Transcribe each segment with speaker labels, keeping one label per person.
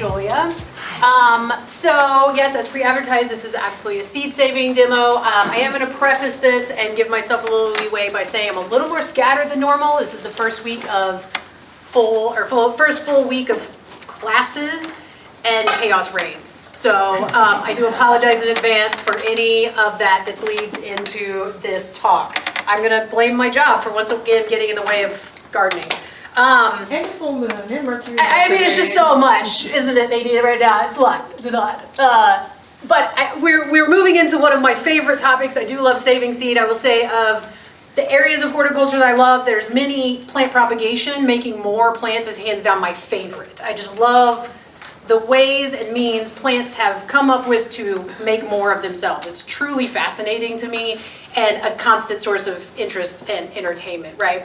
Speaker 1: Julia. So yes, as pre-advertised, this is absolutely a seed-saving demo. I am going to preface this and give myself a little leeway by saying I'm a little more scattered than normal. This is the first week of first full week of classes, and chaos reigns. So I do apologize in advance for any of that bleeds into this talk. I'm going to blame my job for once again getting in the way of gardening.
Speaker 2: And full moon and Mercury.
Speaker 1: I mean, it's just so much, isn't it? They need it right now. It's a lot. It's a lot. But we're moving into one of my favorite topics. I do love saving seed. I will say of the areas of horticulture that I love, there's many plant propagation. Making more plants is hands down my favorite. I just love the ways and means plants have come up with to make more of themselves. It's truly fascinating to me and a constant source of interest and entertainment, right?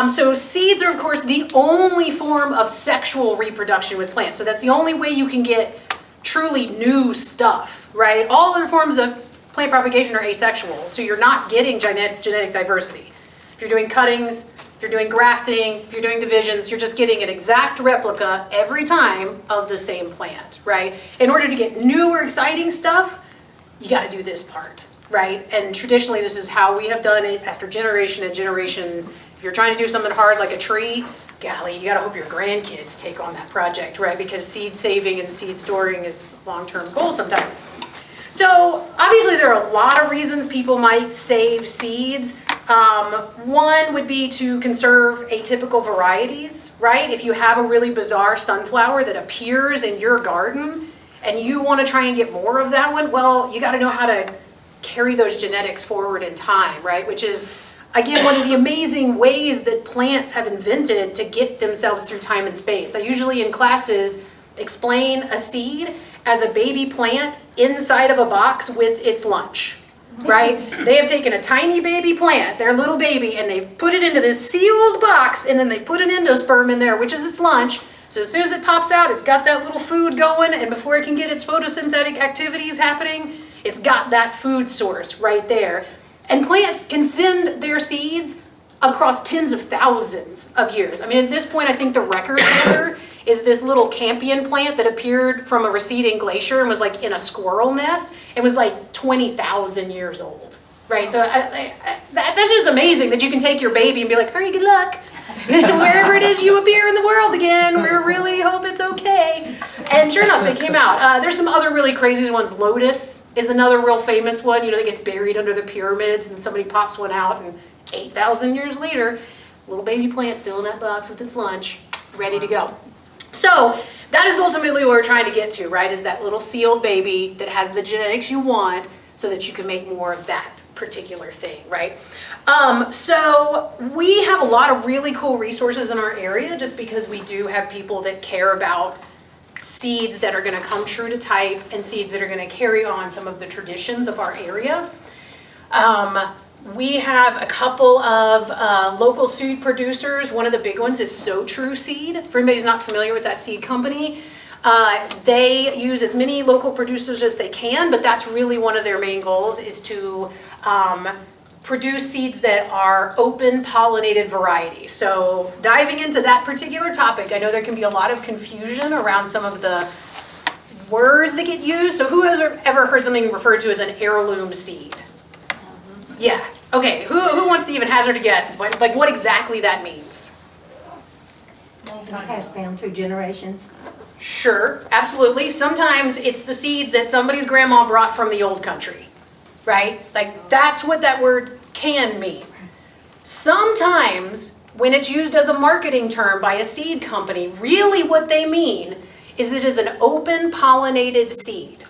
Speaker 1: So seeds are, of course, the only form of sexual reproduction with plants. So that's the only way you can get truly new stuff, right? All other forms of plant propagation are asexual, so you're not getting genetic diversity. If you're doing cuttings, if you're doing grafting, if you're doing divisions, you're just getting an exact replica every time of the same plant, right? In order to get new or exciting stuff, you got to do this part, right? And traditionally, this is how we have done it after generation and generation. If you're trying to do something hard like a tree, golly, you got to hope your grandkids take on that project, right? Because seed saving and seed storing is a long-term goal sometimes. So obviously there are a lot of reasons people might save seeds. One would be to conserve atypical varieties, right? If you have a really bizarre sunflower that appears in your garden and you want to try and get more of that one, well, you got to know how to carry those genetics forward in time, right? Which is, again, one of the amazing ways that plants have invented to get themselves through time and space. I usually in classes explain a seed as a baby plant inside of a box with its lunch, right? They have taken a tiny baby plant, their little baby, and they put it into this sealed box, and then they put an endosperm in there, which is its lunch. So as soon as it pops out, it's got that little food going, and before it can get its photosynthetic activities happening, it's got that food source right there. And plants can send their seeds across tens of thousands of years. I mean, at this point, I think the record holder is this little campion plant that appeared from a receding glacier and was like in a squirrel nest. It was like 20,000 years old, right? So that's just amazing that you can take your baby and be like, all right, good luck. Wherever it is you appear in the world again, we really hope it's okay. And sure enough, they came out. There's some other really crazy ones. Lotus is another real famous one, you know, that gets buried under the pyramids and somebody pops one out and 8,000 years later, little baby plant still in that box with its lunch, ready to go. So that is ultimately what we're trying to get to, right? Is that little sealed baby that has the genetics you want so that you can make more of that particular thing, right? So we have a lot of really cool resources in our area just because we do have people that care about seeds that are going to come true to type and seeds that are going to carry on some of the traditions of our area. We have a couple of local seed producers. One of the big ones is So True Seed. For anybody who's not familiar with that seed company, they use as many local producers as they can, but that's really one of their main goals is to produce seeds that are open pollinated varieties. So diving into that particular topic, I know there can be a lot of confusion around some of the words that get used. So who has ever heard something referred to as an heirloom seed? Yeah. Okay. Who wants to even hazard a guess? What exactly that means?
Speaker 3: Passed down through generations.
Speaker 1: Sure, absolutely. Sometimes it's the seed that somebody's grandma brought from the old country, right? Like that's what that word can mean. Sometimes when it's used as a marketing term by a seed company, really what they mean is it is an open pollinated seed.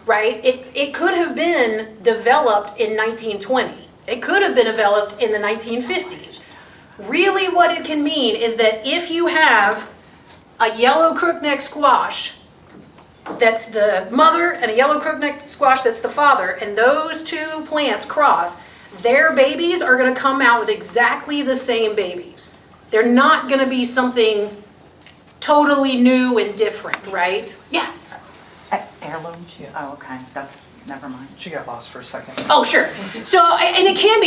Speaker 1: Right? It could have been developed in 1920. It could have been developed in the 1950s. Really what it can mean is that if you have a yellow crookneck squash that's the mother and a yellow crookneck squash that's the father, and those two plants cross, their babies are going to come out with exactly the same babies. They're not going to be something totally new and different, right? Yeah.
Speaker 4: Heirlooms? Oh, okay. That's never mind.
Speaker 5: She got lost for a second.
Speaker 1: Oh, sure. So, and it can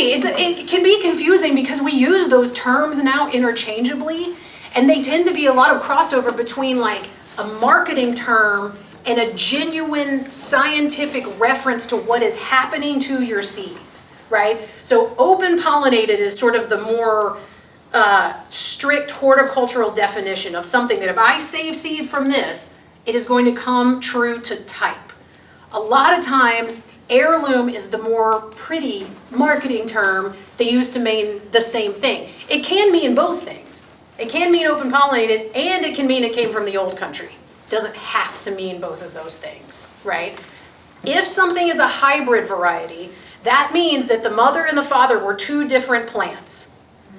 Speaker 1: be confusing because we use those terms now interchangeably, and they tend to be a lot of crossover between like a marketing term and a genuine scientific reference to what is happening to your seeds, right? So open pollinated is sort of the more strict horticultural definition of something that if I save seed from this, it is going to come true to type. A lot of times, heirloom is the more pretty marketing term they use to mean the same thing. It can mean both things. It can mean open pollinated and it can mean it came from the old country. It doesn't have to mean both of those things, right? If something is a hybrid variety, that means that the mother and the father were two different plants.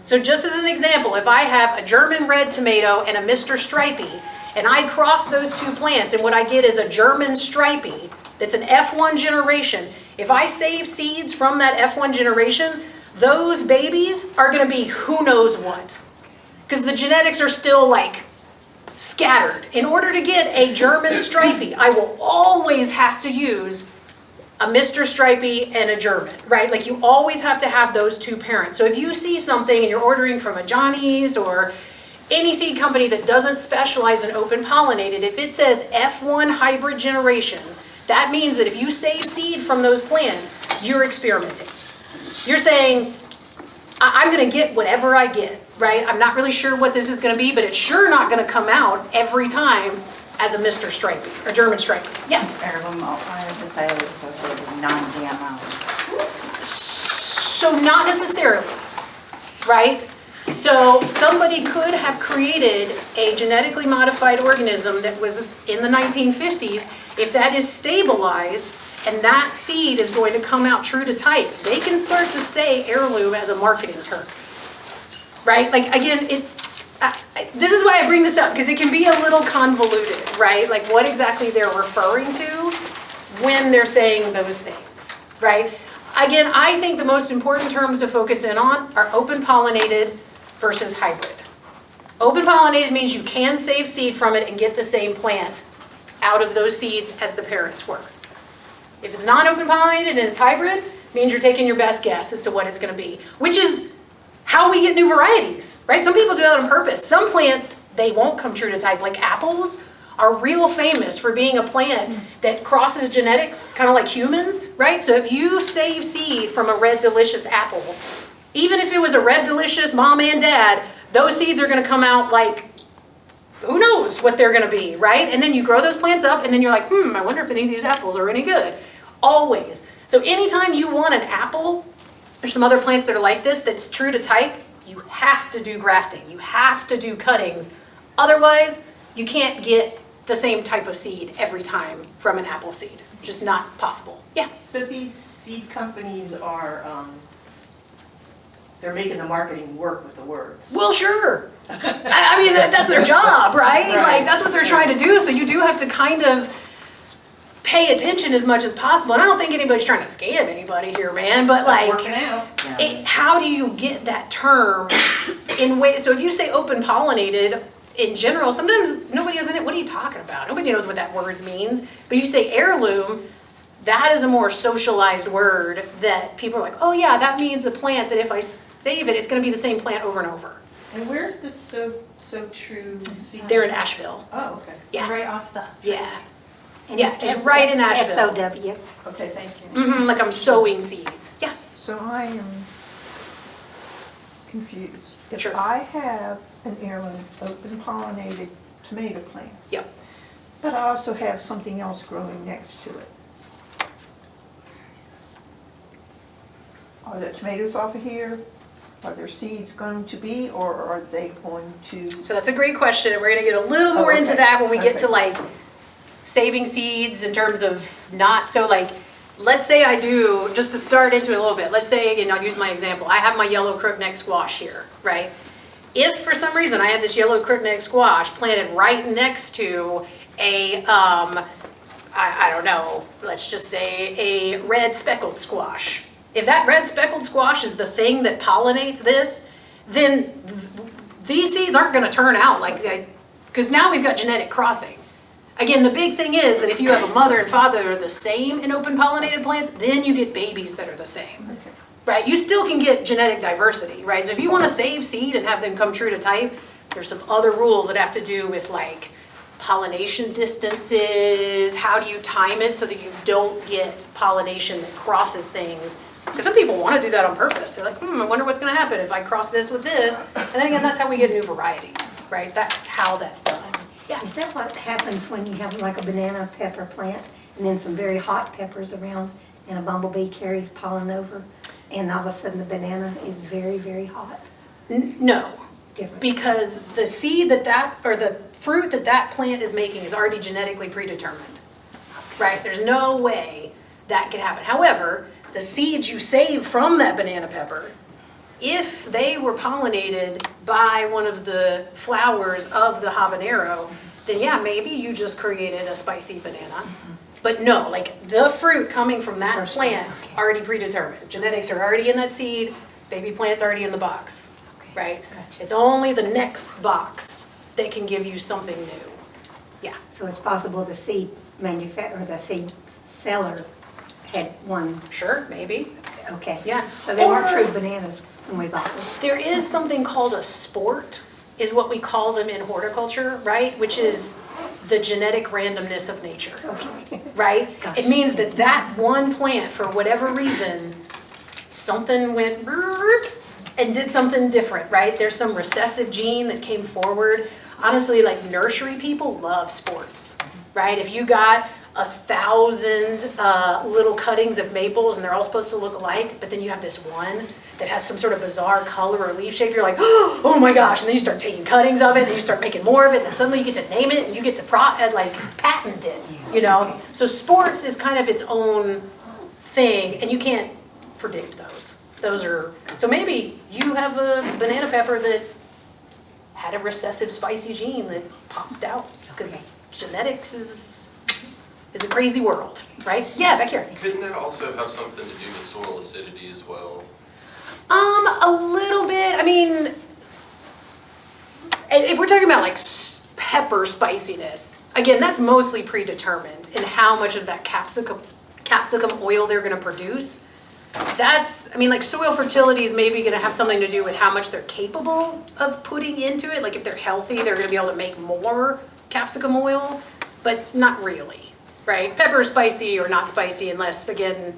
Speaker 1: So just as an example, if I have a German red tomato and a Mr. Stripey, and I cross those two plants and what I get is a German Stripey that's an F1 generation, if I save seeds from that F1 generation, those babies are gonna be who knows what. Because the genetics are still like scattered. In order to get a German Stripey, I will always have to use a Mr. Stripey and a German, right? Like you always have to have those two parents. So if you see something and you're ordering from a Johnny's or any seed company that doesn't specialize in open pollinated, if it says F1 hybrid generation, that means that if you save seed from those plants, you're experimenting. You're saying, I'm gonna get whatever I get, right? I'm not really sure what this is gonna be, but it's sure not gonna come out every time as a Mr. Stripey or German Stripey. Yeah.
Speaker 4: Heirloom, I have to say, is associated with non-GMO.
Speaker 1: So not necessarily, right? So somebody could have created a genetically modified organism that was in the 1950s. If that is stabilized and that seed is going to come out true to type, they can start to say heirloom as a marketing term, right? Like again, this is why I bring this up, because it can be a little convoluted, right? Like what exactly they're referring to when they're saying those things, right? Again, I think the most important terms to focus in on are open pollinated versus hybrid. Open pollinated means you can save seed from it and get the same plant out of those seeds as the parents were. If it's not open pollinated and it's hybrid, it means you're taking your best guess as to what it's going to be, which is how we get new varieties, right? Some people do that on purpose. Some plants, they won't come true to type. Like apples are real famous for being a plant that crosses genetics, kind of like humans, right? So if you save seed from a Red Delicious apple, even if it was a Red Delicious mom and dad, those seeds are going to come out like, who knows what they're going to be, right? And then you grow those plants up and then you're like, I wonder if any of these apples are any good. Always. So anytime you want an apple, there's some other plants that are like this that's true to type, you have to do grafting. You have to do cuttings. Otherwise, you can't get the same type of seed every time from an apple seed. Just not possible. Yeah.
Speaker 2: So these seed companies are, they're making the marketing work with the words.
Speaker 1: Well, sure. I mean, that's their job, right? Like, that's what they're trying to do. So you do have to kind of pay attention as much as possible. And I don't think anybody's trying to scam anybody here, man. But like,
Speaker 2: Working out.
Speaker 1: how do you get that term in ways? So if you say open pollinated in general, sometimes nobody has in it. What are you talking about? Nobody knows what that word means. But if you say heirloom, that is a more socialized word that people are like, oh yeah, that means a plant that if I save it, it's going to be the same plant over and over.
Speaker 2: And where's this so true seed?
Speaker 1: They're in Asheville.
Speaker 2: Oh, okay.
Speaker 1: Yeah.
Speaker 3: Right off the.
Speaker 1: Yeah.
Speaker 3: And
Speaker 1: Yeah,
Speaker 3: it's
Speaker 1: just right in Asheville.
Speaker 3: SOW.
Speaker 2: Okay, thank you.
Speaker 1: Like I'm sowing seeds. Yeah.
Speaker 5: So I am confused. If
Speaker 1: Sure.
Speaker 5: I have an heirloom open pollinated tomato plant,
Speaker 1: Yep.
Speaker 5: but I also have something else growing next to it, are the tomatoes off of here? Are their seeds going to be, or are they going to?
Speaker 1: So that's a great question, and we're gonna get a little more
Speaker 5: Oh,
Speaker 1: into
Speaker 5: okay.
Speaker 1: that when we get to
Speaker 5: Okay.
Speaker 1: like saving seeds in terms of not, so like, let's say I do, just to start into it a little bit, let's say, and I'll use my example, I have my yellow crookneck squash here, right? If for some reason I have this yellow crookneck squash planted right next to a, I don't know, let's just say a red speckled squash. If that red speckled squash is the thing that pollinates this, then these seeds aren't gonna turn out like, because now we've got genetic crossing. Again, the big thing is that if you have a mother and father that are the same in open pollinated plants, then you get babies that are the same, right? You still can get genetic diversity, right? So if you wanna save seed and have them come true to type, there's some other rules that have to do with like pollination distances, how do you time it so that you don't get pollination that crosses things? Because some people want to do that on purpose. They're like, I wonder what's going to happen if I cross this with this. And then again, that's how we get new varieties, right? That's how that's done. Yeah.
Speaker 3: Is that what happens when you have like a banana pepper plant and then some very hot peppers around and a bumblebee carries pollen over and all of a sudden the banana is very, very hot?
Speaker 1: No,
Speaker 3: Different.
Speaker 1: because the seed or the fruit that plant is making is already genetically predetermined, right? There's no way that can happen. However, the seeds you save from that banana pepper, if they were pollinated by one of the flowers of the habanero, then yeah, maybe you just created a spicy banana. But no, like the fruit coming from that
Speaker 3: First one,
Speaker 1: plant,
Speaker 3: okay.
Speaker 1: already predetermined. Genetics are already in that seed, baby plant's already in the box,
Speaker 3: Okay,
Speaker 1: right?
Speaker 3: gotcha.
Speaker 1: It's only the next box that can give you something new. Yeah,
Speaker 3: So it's possible the seed or the seed seller had one,
Speaker 1: sure, maybe.
Speaker 3: okay.
Speaker 1: Yeah.
Speaker 3: So they weren't
Speaker 1: Or-
Speaker 3: true bananas when we bought them.
Speaker 1: There is something called a sport, is what we call them in horticulture, right? Which is the genetic randomness of nature,
Speaker 3: Okay.
Speaker 1: right?
Speaker 3: Gotcha.
Speaker 1: It means that that one plant, for whatever reason, something went brrrr and did something different, right? There's some recessive gene that came forward. Honestly, like nursery people love sports, right? If you got 1,000 little cuttings of maples and they're all supposed to look alike, but then you have this one that has some sort of bizarre color or leaf shape, you're like, oh my gosh, and then you start taking cuttings of it, and you start making more of it, and then suddenly you get to name it, and you get to patent it, you know? So sports is kind of its own thing, and you can't predict those. Those are, so maybe you have a banana pepper that had a recessive spicy gene that popped out, because genetics is a crazy world, right? Yeah, back here.
Speaker 6: Couldn't that also have something to do with soil acidity as well?
Speaker 1: A little bit. I mean, if we're talking about like pepper spiciness, again, that's mostly predetermined in how much of that capsicum oil they're going to produce. That's, I mean, like soil fertility is maybe going to have something to do with how much they're capable of putting into it. Like if they're healthy, they're going to be able to make more capsicum oil, but not really, right? Pepper is spicy or not spicy unless, again,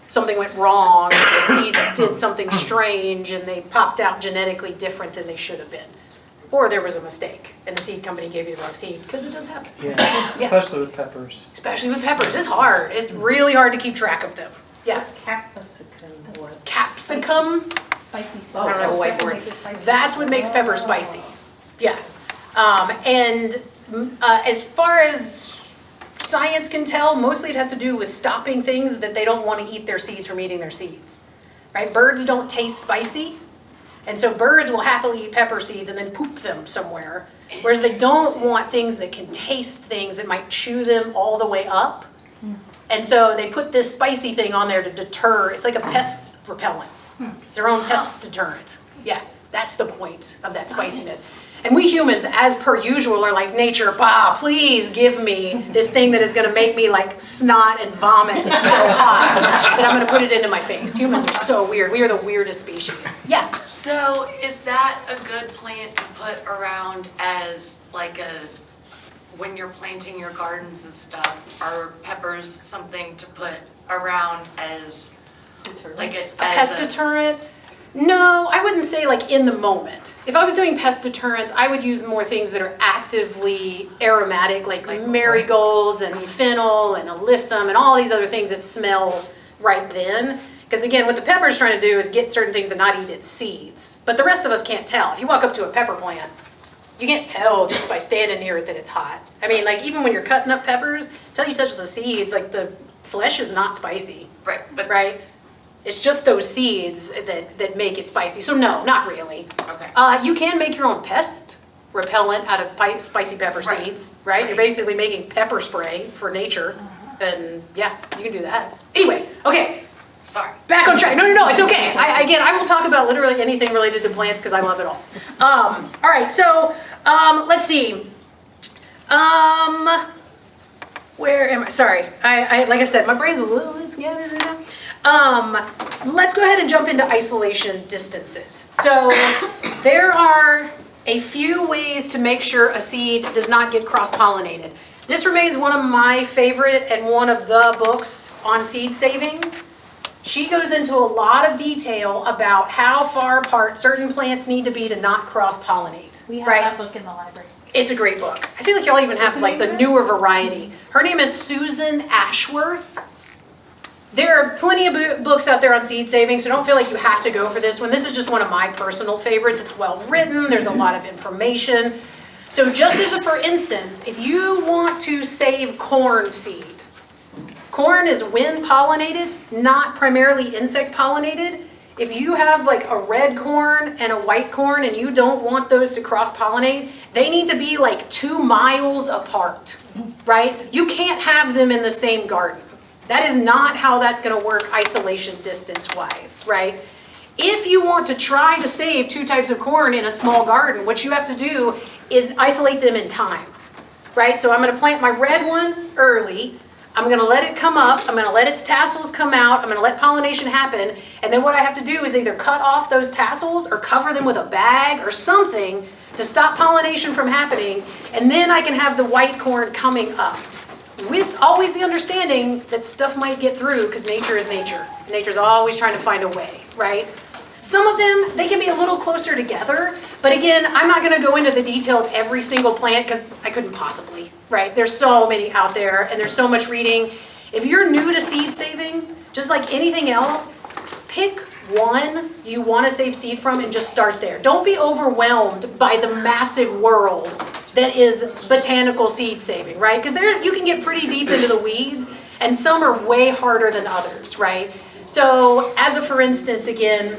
Speaker 1: something went wrong, the seeds did something strange and they popped out genetically different than they should have been. Or there was a mistake and the seed company gave you the wrong seed, because it does happen.
Speaker 7: Yeah,
Speaker 1: Yeah.
Speaker 7: especially with peppers.
Speaker 1: Especially with peppers, it's hard. It's really hard to keep track of them. Yeah,
Speaker 2: Capsicum or
Speaker 1: capsicum,
Speaker 2: spicy
Speaker 1: I don't have a whiteboard.
Speaker 2: Spicy.
Speaker 1: That's what makes pepper spicy. Yeah. As far as science can tell, mostly it has to do with stopping things that they don't want to eat their seeds from eating their seeds, right? Birds don't taste spicy, and so birds will happily eat pepper seeds and then poop them somewhere, whereas they don't want things that can taste things that might chew them all the way up. And so they put this spicy thing on there to deter, it's like a pest repellent. It's their own pest deterrent. Yeah, that's the point of that spiciness. And we humans, as per usual, are like, nature, please give me this thing that is gonna make me like snot and vomit. It's so hot that I'm gonna put it into my face. Humans are so weird. We are the weirdest species. Yeah.
Speaker 8: So is that a good plant to put around as like when you're planting your gardens and stuff? Are peppers something to put around as like
Speaker 1: A pest deterrent? No, I wouldn't say like in the moment. If I was doing pest deterrents, I would use more things that are actively aromatic, like marigolds and fennel and alyssum and all these other things that smell right then. Because again, what the pepper's trying to do is get certain things and not eat its seeds. But the rest of us can't tell. If you walk up to a pepper plant, you can't tell just by standing near it that it's hot. I mean, like even when you're cutting up peppers, until you touch the seeds, like the flesh is not spicy,
Speaker 8: right? But
Speaker 1: right? It's just those seeds that make it spicy. So no, not really.
Speaker 8: okay.
Speaker 1: You can make your own pest repellent out of spicy pepper
Speaker 8: Right.
Speaker 1: seeds, right? You're
Speaker 8: Right.
Speaker 1: basically making pepper spray for nature. And yeah, you can do that. Anyway, okay,
Speaker 8: Sorry.
Speaker 1: back on track. No, it's okay. I will talk about literally anything related to plants because I love it all. All right, so let's see. Where am I? Sorry, I like I said, my brain's a little scattered right now. Let's go ahead and jump into isolation distances. So there are a few ways to make sure a seed does not get cross-pollinated. This remains one of my favorite and one of the books on seed saving. She goes into a lot of detail about how far apart certain plants need to be to not cross-pollinate.
Speaker 7: We have
Speaker 1: right?
Speaker 7: that book in the library.
Speaker 1: It's a great book. I feel like y'all even have like the newer variety. Her name is Susan Ashworth. There are plenty of books out there on seed saving, so don't feel like you have to go for this one. This is just one of my personal favorites. It's well written, there's a lot of information. So just as a for instance, if you want to save corn seed, corn is wind pollinated, not primarily insect pollinated. If you have like a red corn and a white corn and you don't want those to cross pollinate, they need to be like 2 miles apart, right? You can't have them in the same garden. That is not how that's going to work isolation distance wise, right? If you want to try to save 2 types of corn in a small garden, what you have to do is isolate them in time, right? So I'm going to plant my red one early. I'm going to let it come up. I'm going to let its tassels come out. I'm going to let pollination happen. And then what I have to do is either cut off those tassels or cover them with a bag or something to stop pollination from happening. And then I can have the white corn coming up. With always the understanding that stuff might get through because nature is nature. Nature's always trying to find a way, right? Some of them, they can be a little closer together, but again, I'm not gonna go into the detail of every single plant because I couldn't possibly, right? There's so many out there and there's so much reading. If you're new to seed saving, just like anything else, pick one you wanna save seed from and just start there. Don't be overwhelmed by the massive world that is botanical seed saving, right? Because there you can get pretty deep into the weeds and some are way harder than others, right? So as a for instance, again,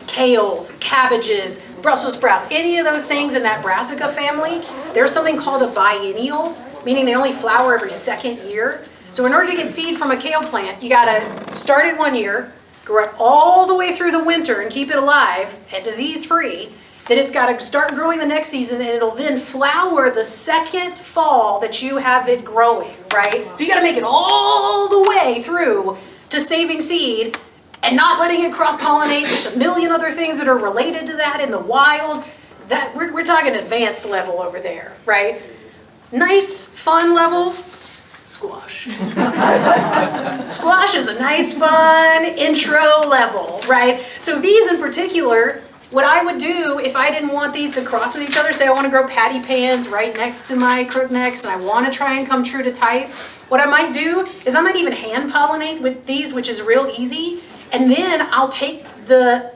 Speaker 1: kales, cabbages, Brussels sprouts, any of those things in that brassica family, there's something called a biennial, meaning they only flower every 2nd year. So in order to get seed from a kale plant, you gotta start it 1 year, grow it all the way through the winter and keep it alive and disease-free. Then it's got to start growing the next season and it'll then flower the 2nd fall that you have it growing, right? So you got to make it all the way through to saving seed and not letting it cross-pollinate with a million other things that are related to that in the wild. That we're talking advanced level over there, right? Nice, fun level, squash. Squash is a nice, fun intro level, right? So these in particular, what I would do if I didn't want these to cross with each other, say I want to grow patty pans right next to my crooknecks and I want to try and come true to type, what I might do is I might even hand pollinate with these, which is real easy, and then I'll take the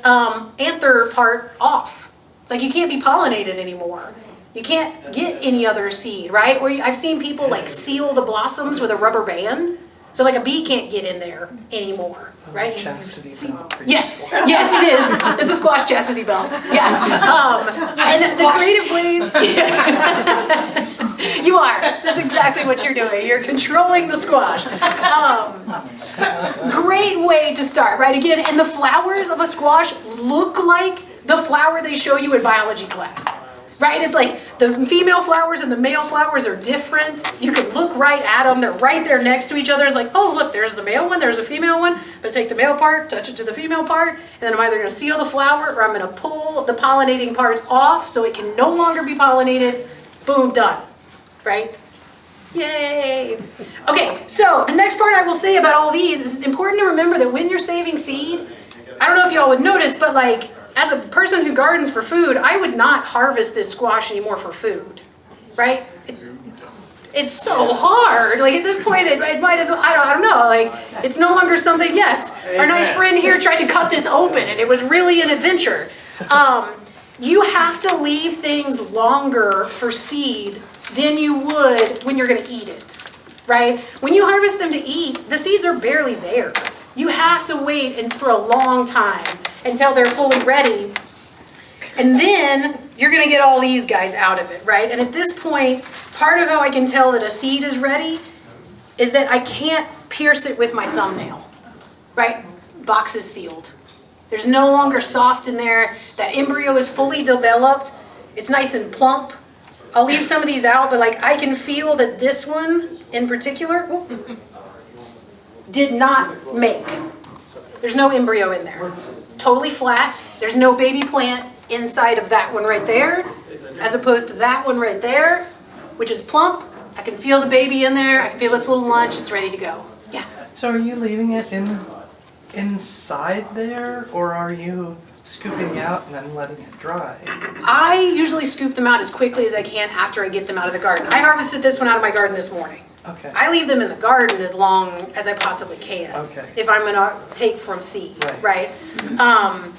Speaker 1: anther part off. It's like you can't be pollinated anymore. You can't get any other seed, right? Or I've seen people like seal the blossoms with a rubber band, so like a bee can't get in there anymore. Right?
Speaker 9: Chastity belt.
Speaker 1: Yeah, yes it is. It's a squash chastity belt. Yeah. And the creative ways, you are. That's exactly what you're doing. You're controlling the squash. Great way to start, right? Again, and the flowers of a squash look like the flower they show you in biology class. Right? It's like the female flowers and the male flowers are different. You can look right at them. They're right there next to each other. It's like, oh, look, there's the male one, there's a female one. But take the male part, touch it to the female part, and then I'm either going to seal the flower or I'm going to pull the pollinating parts off so it can no longer be pollinated. Boom, done. Right? Yay. Okay, so the next part I will say about all these is it's important to remember that when you're saving seed, I don't know if y'all would notice, but like, as a person who gardens for food, I would not harvest this squash anymore for food, right? It's so hard. Like at this point, it might as well, I don't know, like it's no longer something, yes, our nice friend here tried to cut this open and it was really an adventure. You have to leave things longer for seed than you would when you're gonna eat it, right? When you harvest them to eat, the seeds are barely there. You have to wait for a long time until they're fully ready. And then you're gonna get all these guys out of it, right? And at this point, part of how I can tell that a seed is ready is that I can't pierce it with my thumbnail, right? Box is sealed. There's no longer soft in there. That embryo is fully developed. It's nice and plump. I'll leave some of these out, but like I can feel that this one in particular, did not make. There's no embryo in there. It's totally flat. There's no baby plant inside of that one right there. as opposed to that one right there, which is plump. I can feel the baby in there. I can feel its little lunch. It's ready to go. Yeah.
Speaker 7: So are you leaving it inside there, or are you scooping out and then letting it dry?
Speaker 1: I usually scoop them out as quickly as I can after I get them out of the garden. I harvested this one out of my garden this morning.
Speaker 7: Okay.
Speaker 1: I leave them in the garden as long as I possibly can.
Speaker 7: Okay.
Speaker 1: If I'm gonna take from seed,
Speaker 7: Right.
Speaker 1: right?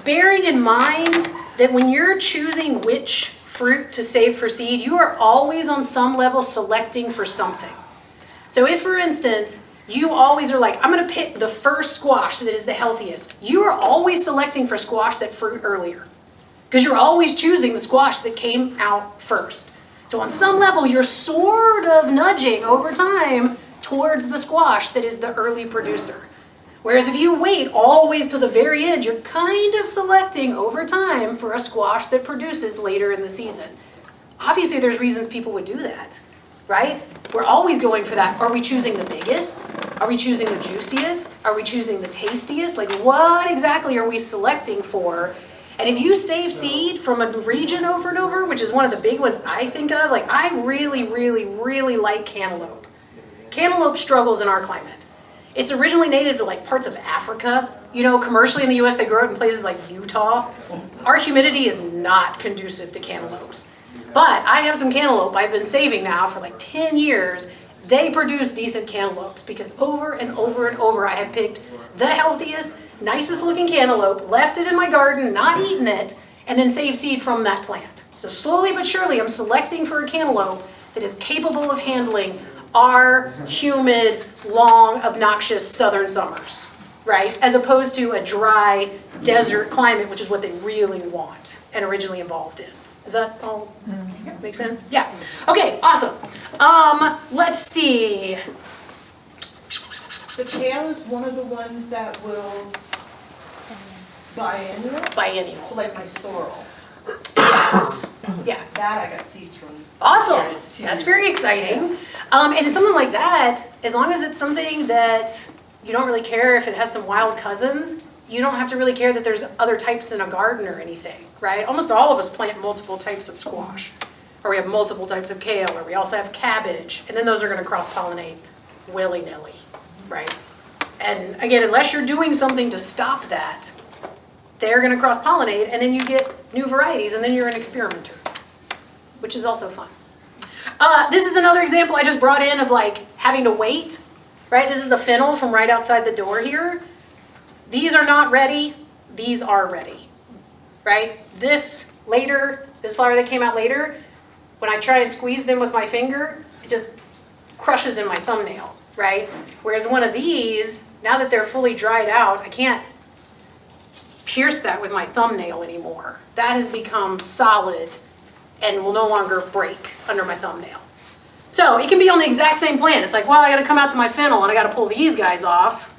Speaker 1: Bearing in mind that when you're choosing which fruit to save for seed, you are always on some level selecting for something. So if, for instance, you always are like, I'm gonna pick the first squash that is the healthiest, you are always selecting for squash that fruit earlier. Because you're always choosing the squash that came out first. So on some level, you're sort of nudging over time towards the squash that is the early producer. Whereas if you wait always to the very end, you're kind of selecting over time for a squash that produces later in the season. Obviously, there's reasons people would do that, right? We're always going for that. Are we choosing the biggest? Are we choosing the juiciest? Are we choosing the tastiest? Like, what exactly are we selecting for? And if you save seed from a region over and over, which is one of the big ones I think of, like I really, really, really like cantaloupe. Cantaloupe struggles in our climate. It's originally native to like parts of Africa. You know, commercially in the US, they grow it in places like Utah. Our humidity is not conducive to cantaloupes. But I have some cantaloupe I've been saving now for like 10 years. They produce decent cantaloupes because over and over and over I have picked the healthiest, nicest looking cantaloupe, left it in my garden, not eaten it, and then saved seed from that plant. So slowly but surely I'm selecting for a cantaloupe that is capable of handling our humid, long, obnoxious southern summers, right? As opposed to a dry desert climate, which is what they really want and originally evolved in. Does that all make sense? Yeah. Okay, awesome. Let's see.
Speaker 2: So kale is one of the ones that will biennial?
Speaker 1: Biennial.
Speaker 2: So like my sorrel,
Speaker 1: Yes. Yeah.
Speaker 2: that I got seeds from.
Speaker 1: Awesome.
Speaker 2: parents too.
Speaker 1: That's very exciting. And something like that, as long as it's something that you don't really care if it has some wild cousins, you don't have to really care that there's other types in a garden or anything, right? Almost all of us plant multiple types of squash, or we have multiple types of kale, or we also have cabbage, and then those are going to cross-pollinate willy-nilly, right? And again, unless you're doing something to stop that, they're going to cross-pollinate, and then you get new varieties, and then you're an experimenter, which is also fun. This is another example I just brought in of like having to wait, right? This is a fennel from right outside the door here. These are not ready, these are ready, right? This flower that came out later, when I try and squeeze them with my finger, it just crushes in my thumbnail, right? Whereas one of these, now that they're fully dried out, I can't pierce that with my thumbnail anymore. That has become solid and will no longer break under my thumbnail. So it can be on the exact same plant. It's like, well, I gotta come out to my fennel and I gotta pull these guys off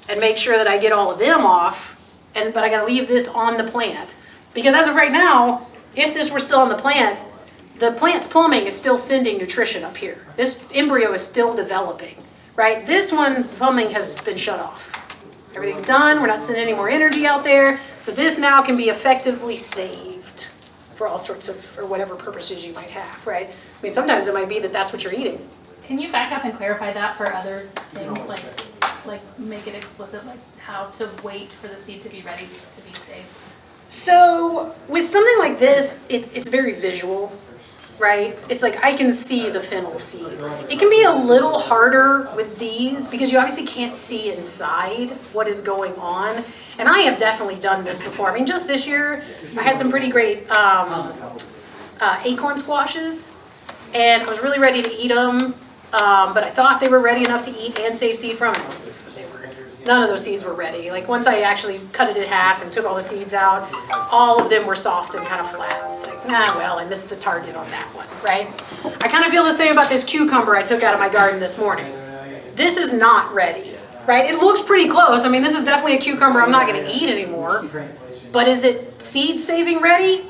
Speaker 1: and make sure that I get all of them off, but I gotta leave this on the plant. Because as of right now, if this were still on the plant's plumbing is still sending nutrition up here. This embryo is still developing, right? This one, plumbing has been shut off. Everything's done, we're not sending any more energy out there, so this now can be effectively saved for all sorts of, or whatever purposes you might have, right? I mean, sometimes it might be that that's what you're eating.
Speaker 9: Can you back up and clarify that for other things, like make it explicit, like how to wait for the seed to be ready to be saved?
Speaker 1: So with something like this, it's very visual, right? It's like I can see the fennel seed. It can be a little harder with these because you obviously can't see inside what is going on. And I have definitely done this before. I mean, just this year, I had some pretty great acorn squashes, and I was really ready to eat them, but I thought they were ready enough to eat and save seed from it. None of those seeds were ready. Like once I actually cut it in half and took all the seeds out, all of them were soft and kind of flat. It's like, nah, well, I missed the target on that one, right? I kind of feel the same about this cucumber I took out of my garden this morning. This is not ready, right? It looks pretty close. I mean, this is definitely a cucumber I'm not going to eat anymore. But is it seed saving ready?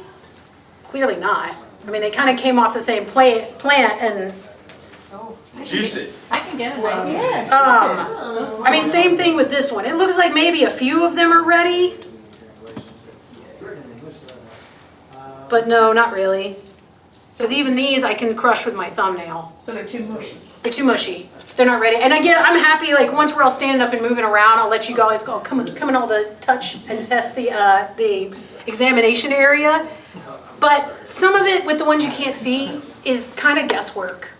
Speaker 1: Clearly not. I mean, they kind of came off the same plant and
Speaker 6: Juicy.
Speaker 9: I can get it. Right.
Speaker 5: Yeah.
Speaker 1: I mean, same thing with this one. It looks like maybe a few of them are ready. but no, not really. Because even these I can crush with my thumbnail.
Speaker 2: So they're too mushy.
Speaker 1: They're too mushy. They're not ready. And again, I'm happy, like, once we're all standing up and moving around, I'll let you guys go, come in all the touch and test the examination area. But some of it, with the ones you can't see, is kind of guesswork,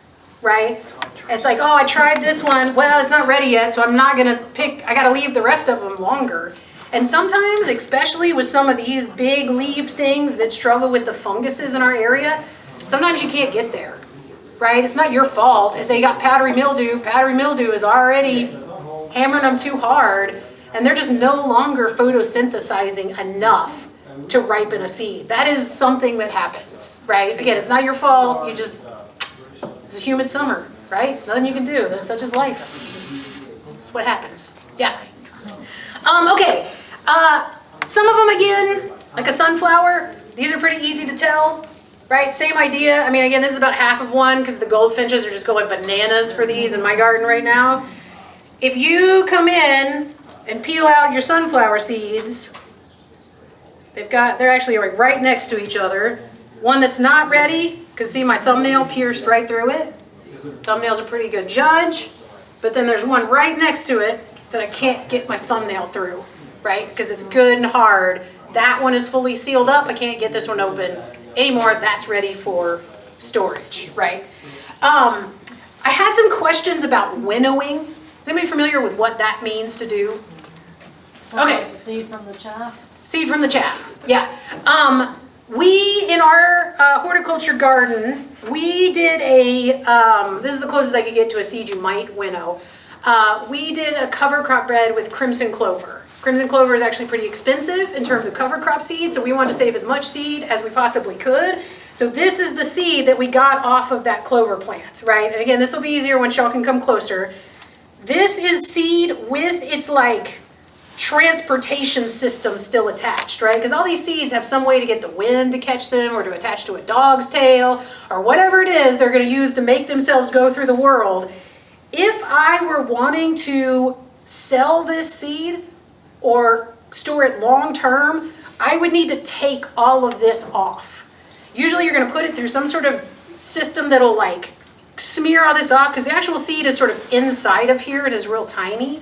Speaker 1: right? It's like, oh, I tried this one. Well, it's not ready yet, so I'm not going to pick. I got to leave the rest of them longer. And sometimes, especially with some of these big leaved things that struggle with the funguses in our area, sometimes you can't get there, right? It's not your fault. If they got powdery mildew is already hammering them too hard, and they're just no longer photosynthesizing enough to ripen a seed. That is something that happens, right? Again, it's not your fault. It's a humid summer, right? Nothing you can do. That's such as life. That's what happens. Yeah. Okay. Some of them, again, like a sunflower, these are pretty easy to tell, right? Same idea. I mean, again, this is about half of one because the goldfinches are just going bananas for these in my garden right now. If you come in and peel out your sunflower seeds, they're actually right next to each other. One that's not ready, because see my thumbnail pierced right through it. Thumbnail's a pretty good judge. But then there's one right next to it that I can't get my thumbnail through, right? Because it's good and hard. That one is fully sealed up. I can't get this one open anymore. That's ready for storage, right? I had some questions about winnowing. Is anybody familiar with what that means to do? Okay.
Speaker 10: Seed from the chaff?
Speaker 1: Seed from the chaff, yeah. We, in our horticulture garden, we did this is the closest I could get to a seed you might winnow. We did a cover crop bed with crimson clover. Crimson clover is actually pretty expensive in terms of cover crop seed, so we wanted to save as much seed as we possibly could. So this is the seed that we got off of that clover plant, right? And again, this will be easier once y'all can come closer. This is seed with its like transportation system still attached, right? Because all these seeds have some way to get the wind to catch them or to attach to a dog's tail or whatever it is they're going to use to make themselves go through the world. If I were wanting to sell this seed or store it long term, I would need to take all of this off. Usually you're going to put it through some sort of system that'll like smear all this off because the actual seed is sort of inside of here. It is real tiny.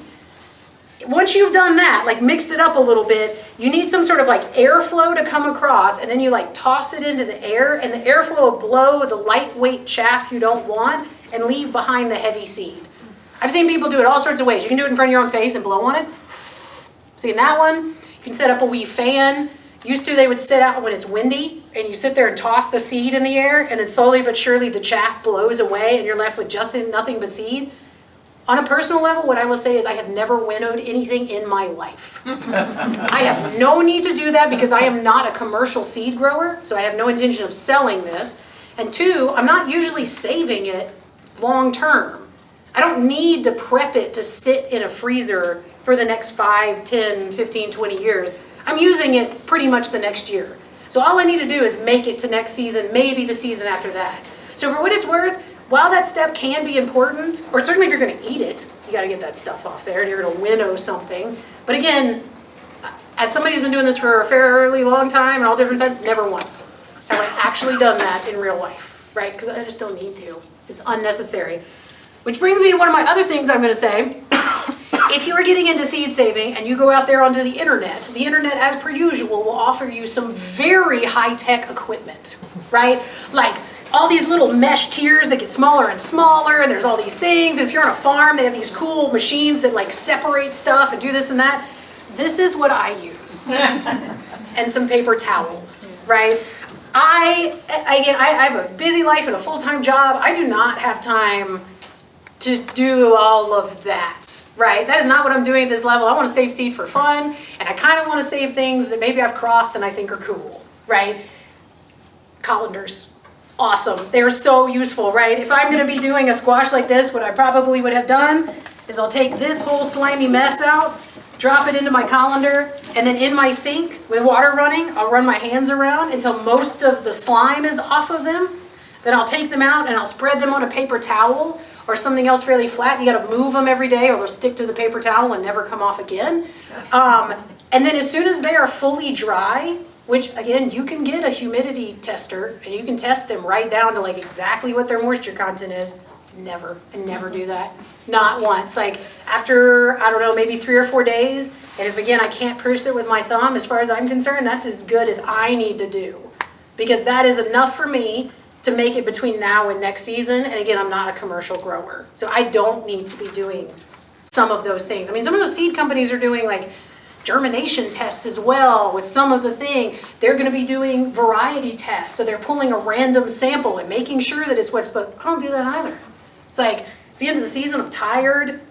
Speaker 1: Once you've done that, like mixed it up a little bit, you need some sort of like airflow to come across, and then you like toss it into the air, and the airflow will blow the lightweight chaff you don't want and leave behind the heavy seed. I've seen people do it all sorts of ways. You can do it in front of your own face and blow on it. Seen that one? You can set up a wee fan. Used to, they would sit out when it's windy, and you sit there and toss the seed in the air, and then slowly but surely the chaff blows away, and you're left with just nothing but seed. On a personal level, what I will say is I have never winnowed anything in my life. I have no need to do that because I am not a commercial seed grower, so I have no intention of selling this. And two, I'm not usually saving it long term. I don't need to prep it to sit in a freezer for the next 5, 10, 15, 20 years. I'm using it pretty much the next year. So all I need to do is make it to next season, maybe the season after that. So for what it's worth, while that step can be important, or certainly if you're going to eat it, you got to get that stuff off there and you're going to winnow something. But again, as somebody who's been doing this for a fairly long time and all different times, never once have I actually done that in real life, right? Because I just don't need to. It's unnecessary. Which brings me to one of my other things I'm going to say. If you're getting into seed saving and you go out there onto the internet, as per usual, will offer you some very high-tech equipment, right? Like all these little mesh tiers that get smaller and smaller, and there's all these things. And if you're on a farm, they have these cool machines that like separate stuff and do this and that. This is what I use. And some paper towels, right? I have a busy life and a full-time job. I do not have time to do all of that, right? That is not what I'm doing at this level. I want to save seed for fun, and I kind of want to save things that maybe I've crossed and I think are cool, right? Colanders. Awesome. They're so useful, right? If I'm going to be doing a squash like this, what I probably would have done is I'll take this whole slimy mess out, drop it into my colander, and then in my sink with water running, I'll run my hands around until most of the slime is off of them. Then I'll take them out and I'll spread them on a paper towel or something else fairly flat. You got to move them every day or they'll stick to the paper towel and never come off again. And then as soon as they are fully dry, which again, you can get a humidity tester and you can test them right down to like exactly what their moisture content is. I never do that. Not once. Like after, I don't know, maybe 3 or 4 days, and if again, I can't pierce it with my thumb, as far as I'm concerned, that's as good as I need to do. Because that is enough for me to make it between now and next season. And again, I'm not a commercial grower. So I don't need to be doing some of those things. I mean, some of those seed companies are doing like germination tests as well with some of the thing. They're gonna be doing variety tests. So they're pulling a random sample and making sure that it's what's, but I don't do that either. It's like, it's the end of the season, I'm tired,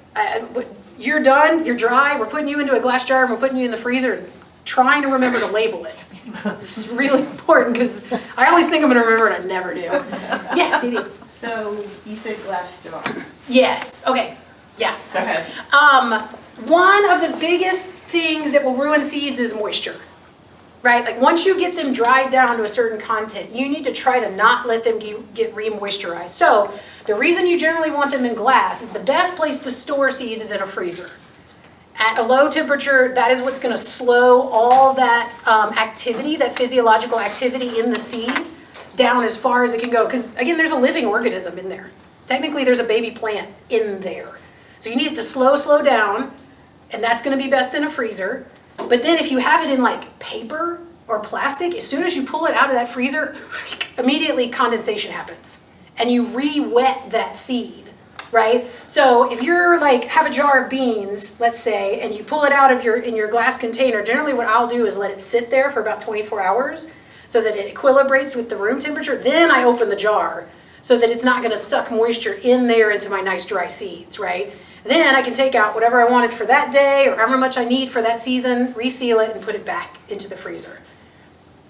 Speaker 1: you're done, you're dry, we're putting you into a glass jar and we're putting you in the freezer and trying to remember to label it. This is really important because I always think I'm gonna remember and I never do. Yeah, Dee Dee.
Speaker 2: So you said glass jar.
Speaker 1: Yes, okay, yeah.
Speaker 2: Go ahead.
Speaker 1: One of the biggest things that will ruin seeds is moisture, right? Like once you get them dried down to a certain content, you need to try to not let them get re-moisturized. So the reason you generally want them in glass is the best place to store seeds is in a freezer. At a low temperature, that is what's gonna slow all that activity, that physiological activity in the seed down as far as it can go. Because again, there's a living organism in there. Technically, there's a baby plant in there. So you need it to slow down, and that's gonna be best in a freezer. But then if you have it in like paper or plastic, as soon as you pull it out of that freezer, immediately condensation happens. And you re-wet that seed, right? So if you're like, have a jar of beans, let's say, and you pull it out of in your glass container, generally what I'll do is let it sit there for about 24 hours so that it equilibrates with the room temperature. Then I open the jar so that it's not gonna suck moisture in there into my nice dry seeds, right? Then I can take out whatever I wanted for that day or however much I need for that season, reseal it and put it back into the freezer.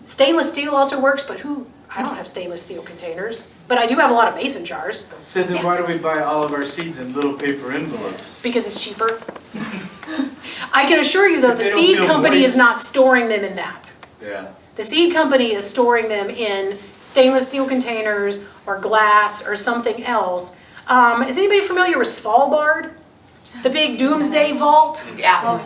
Speaker 1: Stainless steel also works, but I don't have stainless steel containers, but I do have a lot of mason jars.
Speaker 10: So then why do we buy all of our seeds in little paper envelopes?
Speaker 1: Because it's cheaper. I can assure you though,
Speaker 10: But
Speaker 1: the
Speaker 10: they don't
Speaker 1: seed
Speaker 10: feel
Speaker 1: company is
Speaker 10: moist.
Speaker 1: not storing them in that.
Speaker 10: Yeah.
Speaker 1: The seed company is storing them in stainless steel containers or glass or something else. Is anybody familiar with Svalbard? The big doomsday vault?
Speaker 8: Yeah.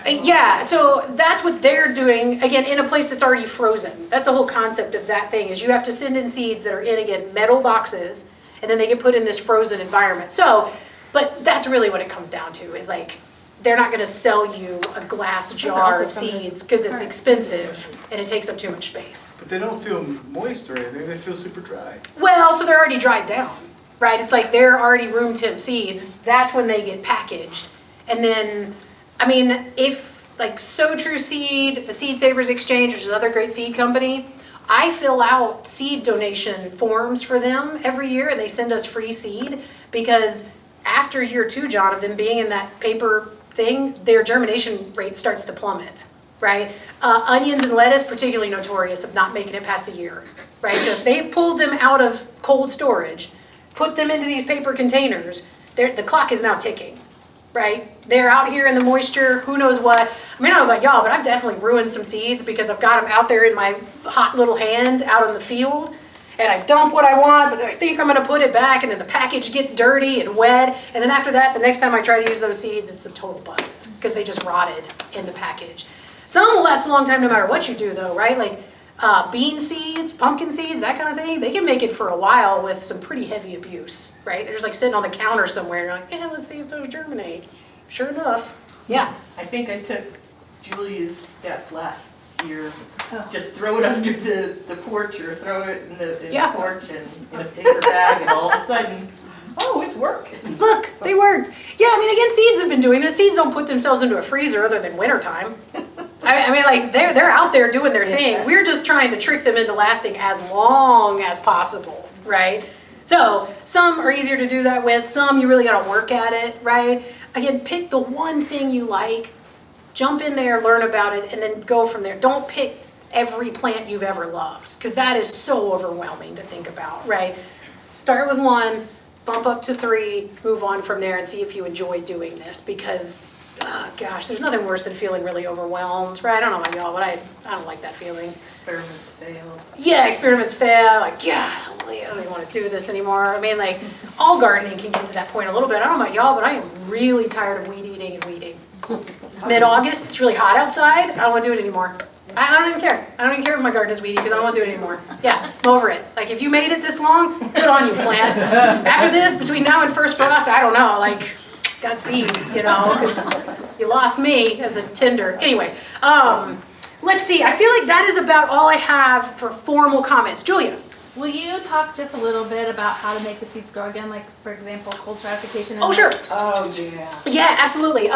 Speaker 1: Yeah, so that's what they're doing, again, in a place that's already frozen. That's the whole concept of that thing, is you have to send in seeds that are in, again, metal boxes, and then they get put in this frozen environment. So, but that's really what it comes down to, is like, they're not gonna sell you a glass jar of seeds because it's expensive and it takes up too much space.
Speaker 10: But they don't feel moist or anything, they feel super dry.
Speaker 1: Well, so they're already dried down, right? It's like they're already room temp seeds. That's when they get packaged. And then, I mean, if like So True Seed, the Seed Savers Exchange, which is another great seed company, I fill out seed donation forms for them every year and they send us free seed because after year 2, John, of them being in that paper thing, their germination rate starts to plummet, right? Onions and lettuce, particularly notorious of not making it past a year, right? So if they've pulled them out of cold storage, put them into these paper containers, the clock is now ticking, right? They're out here in the moisture, who knows what. I mean, I don't know about y'all, but I've definitely ruined some seeds because I've got them out there in my hot little hand out in the field, and I dump what I want, but I think I'm gonna put it back, and then the package gets dirty and wet, and then after that, the next time I try to use those seeds, it's a total bust, because they just rotted in the package. Some will last a long time no matter what you do though, right? Like bean seeds, pumpkin seeds, that kind of thing, they can make it for a while with some pretty heavy abuse, right? They're just like sitting on the counter somewhere, and you're like, yeah, let's see if those germinate. Sure enough, yeah.
Speaker 2: I think I took Julia's step last year. Just throw it under the porch or throw it in the
Speaker 1: Yeah.
Speaker 2: porch and in a paper bag and all of a sudden, oh, it's working.
Speaker 1: Look, they worked. Yeah, I mean, again, seeds have been doing this. Seeds don't put themselves into a freezer other than wintertime. I mean, like, they're out there doing their thing. We're just trying to trick them into lasting as long as possible, right? So, some are easier to do that with. Some, you really gotta work at it, right? Again, pick the one thing you like, jump in there, learn about it, and then go from there. Don't pick every plant you've ever loved, because that is so overwhelming to think about, right? Start with 1, bump up to 3, move on from there and see if you enjoy doing this, because, gosh, there's nothing worse than feeling really overwhelmed, right? I don't know about y'all, but I don't like that feeling.
Speaker 2: Experiments fail.
Speaker 1: Yeah, experiments fail, like, yeah, I don't even want to do this anymore. I mean, like, all gardening can get to that point a little bit. I don't know about y'all, but I am really tired of weed eating and weeding. It's mid-August, it's really hot outside, I don't want to do it anymore. I don't even care. I don't even care if my garden is weedy because I don't want to do it anymore. Yeah, I'm over it. Like, if you made it this long, good on you, plant. After this, between now and first frost, I don't know, like, Godspeed, you know, because you lost me as a tender. Anyway, let's see. I feel like that is about all I have for formal comments. Julia?
Speaker 9: Will you talk just a little bit about how to make the seeds grow again, like, for example, cold stratification?
Speaker 1: Oh, sure.
Speaker 2: Oh, yeah.
Speaker 1: Yeah, absolutely.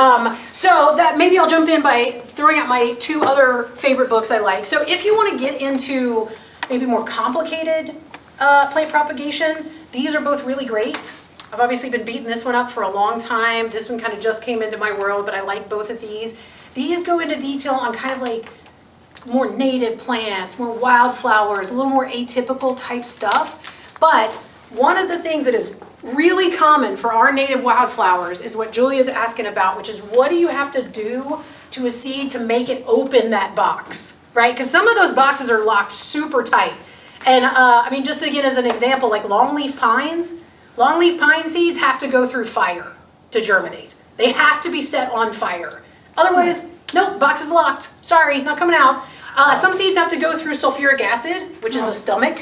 Speaker 1: So that maybe I'll jump in by throwing out my 2 other favorite books I like. So if you want to get into maybe more complicated plant propagation, these are both really great. I've obviously been beating this one up for a long time. This one kind of just came into my world, but I like both of these. These go into detail on kind of like more native plants, more wildflowers, a little more atypical type stuff. But one of the things that is really common for our native wildflowers is what Julia's asking about, which is what do you have to do to a seed to make it open that box, right? Because some of those boxes are locked super tight. And I mean, just again as an example, like longleaf pine seeds have to go through fire to germinate. They have to be set on fire. Otherwise, nope, box is locked. Sorry, not coming out. Some seeds have to go through sulfuric acid, which is a stomach,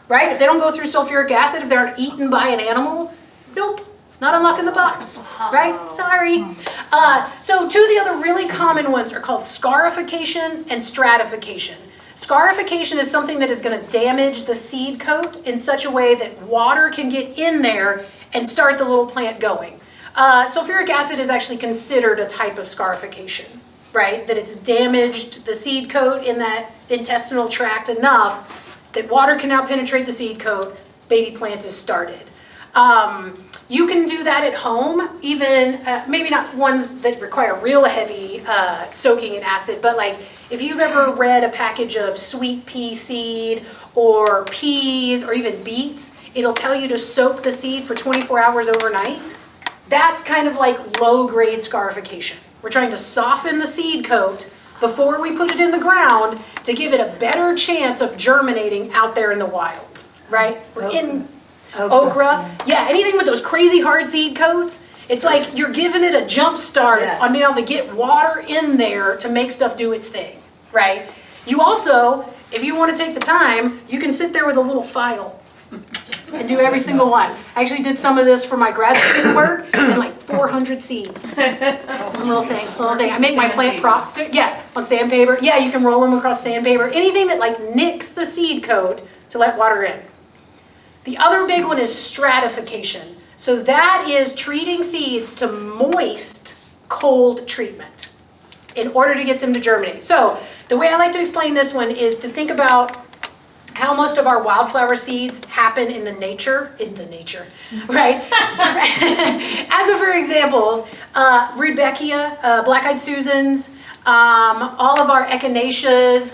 Speaker 1: right? If they don't go through sulfuric acid, if they aren't eaten by an animal, nope, not unlocking the box, right? Sorry. So 2 of the other really common ones are called scarification and stratification. Scarification is something that is going to damage the seed coat in such a way that water can get in there and start the little plant going. Sulfuric acid is actually considered a type of scarification, right? That it's damaged the seed coat in that intestinal tract enough that water can now penetrate the seed coat, baby plant is started. You can do that at home, even maybe not ones that require real heavy soaking in acid, but like if you've ever read a package of sweet pea seed or peas or even beets, it'll tell you to soak the seed for 24 hours overnight. That's kind of like low-grade scarification. We're trying to soften the seed coat before we put it in the ground to give it a better chance of germinating out there in the wild, right? Okra. Yeah, anything with those crazy hard seed coats, it's like you're giving it a jump start on being able to get water in there to make stuff do its thing, right? You also, if you want to take the time, you can sit there with a little file and do every single one. I actually did some of this for my grad student work and like 400 seeds. Little thing. I make my plant props too. Yeah, on sandpaper. Yeah, you can roll them across sandpaper. Anything that like nicks the seed coat to let water in. The other big one is stratification. So that is treating seeds to moist, cold treatment in order to get them to germinate. So the way I like to explain this one is to think about how most of our wildflower seeds happen in the nature, right? As of for examples, Rudbeckia, Black-Eyed Susans, all of our echinaceas,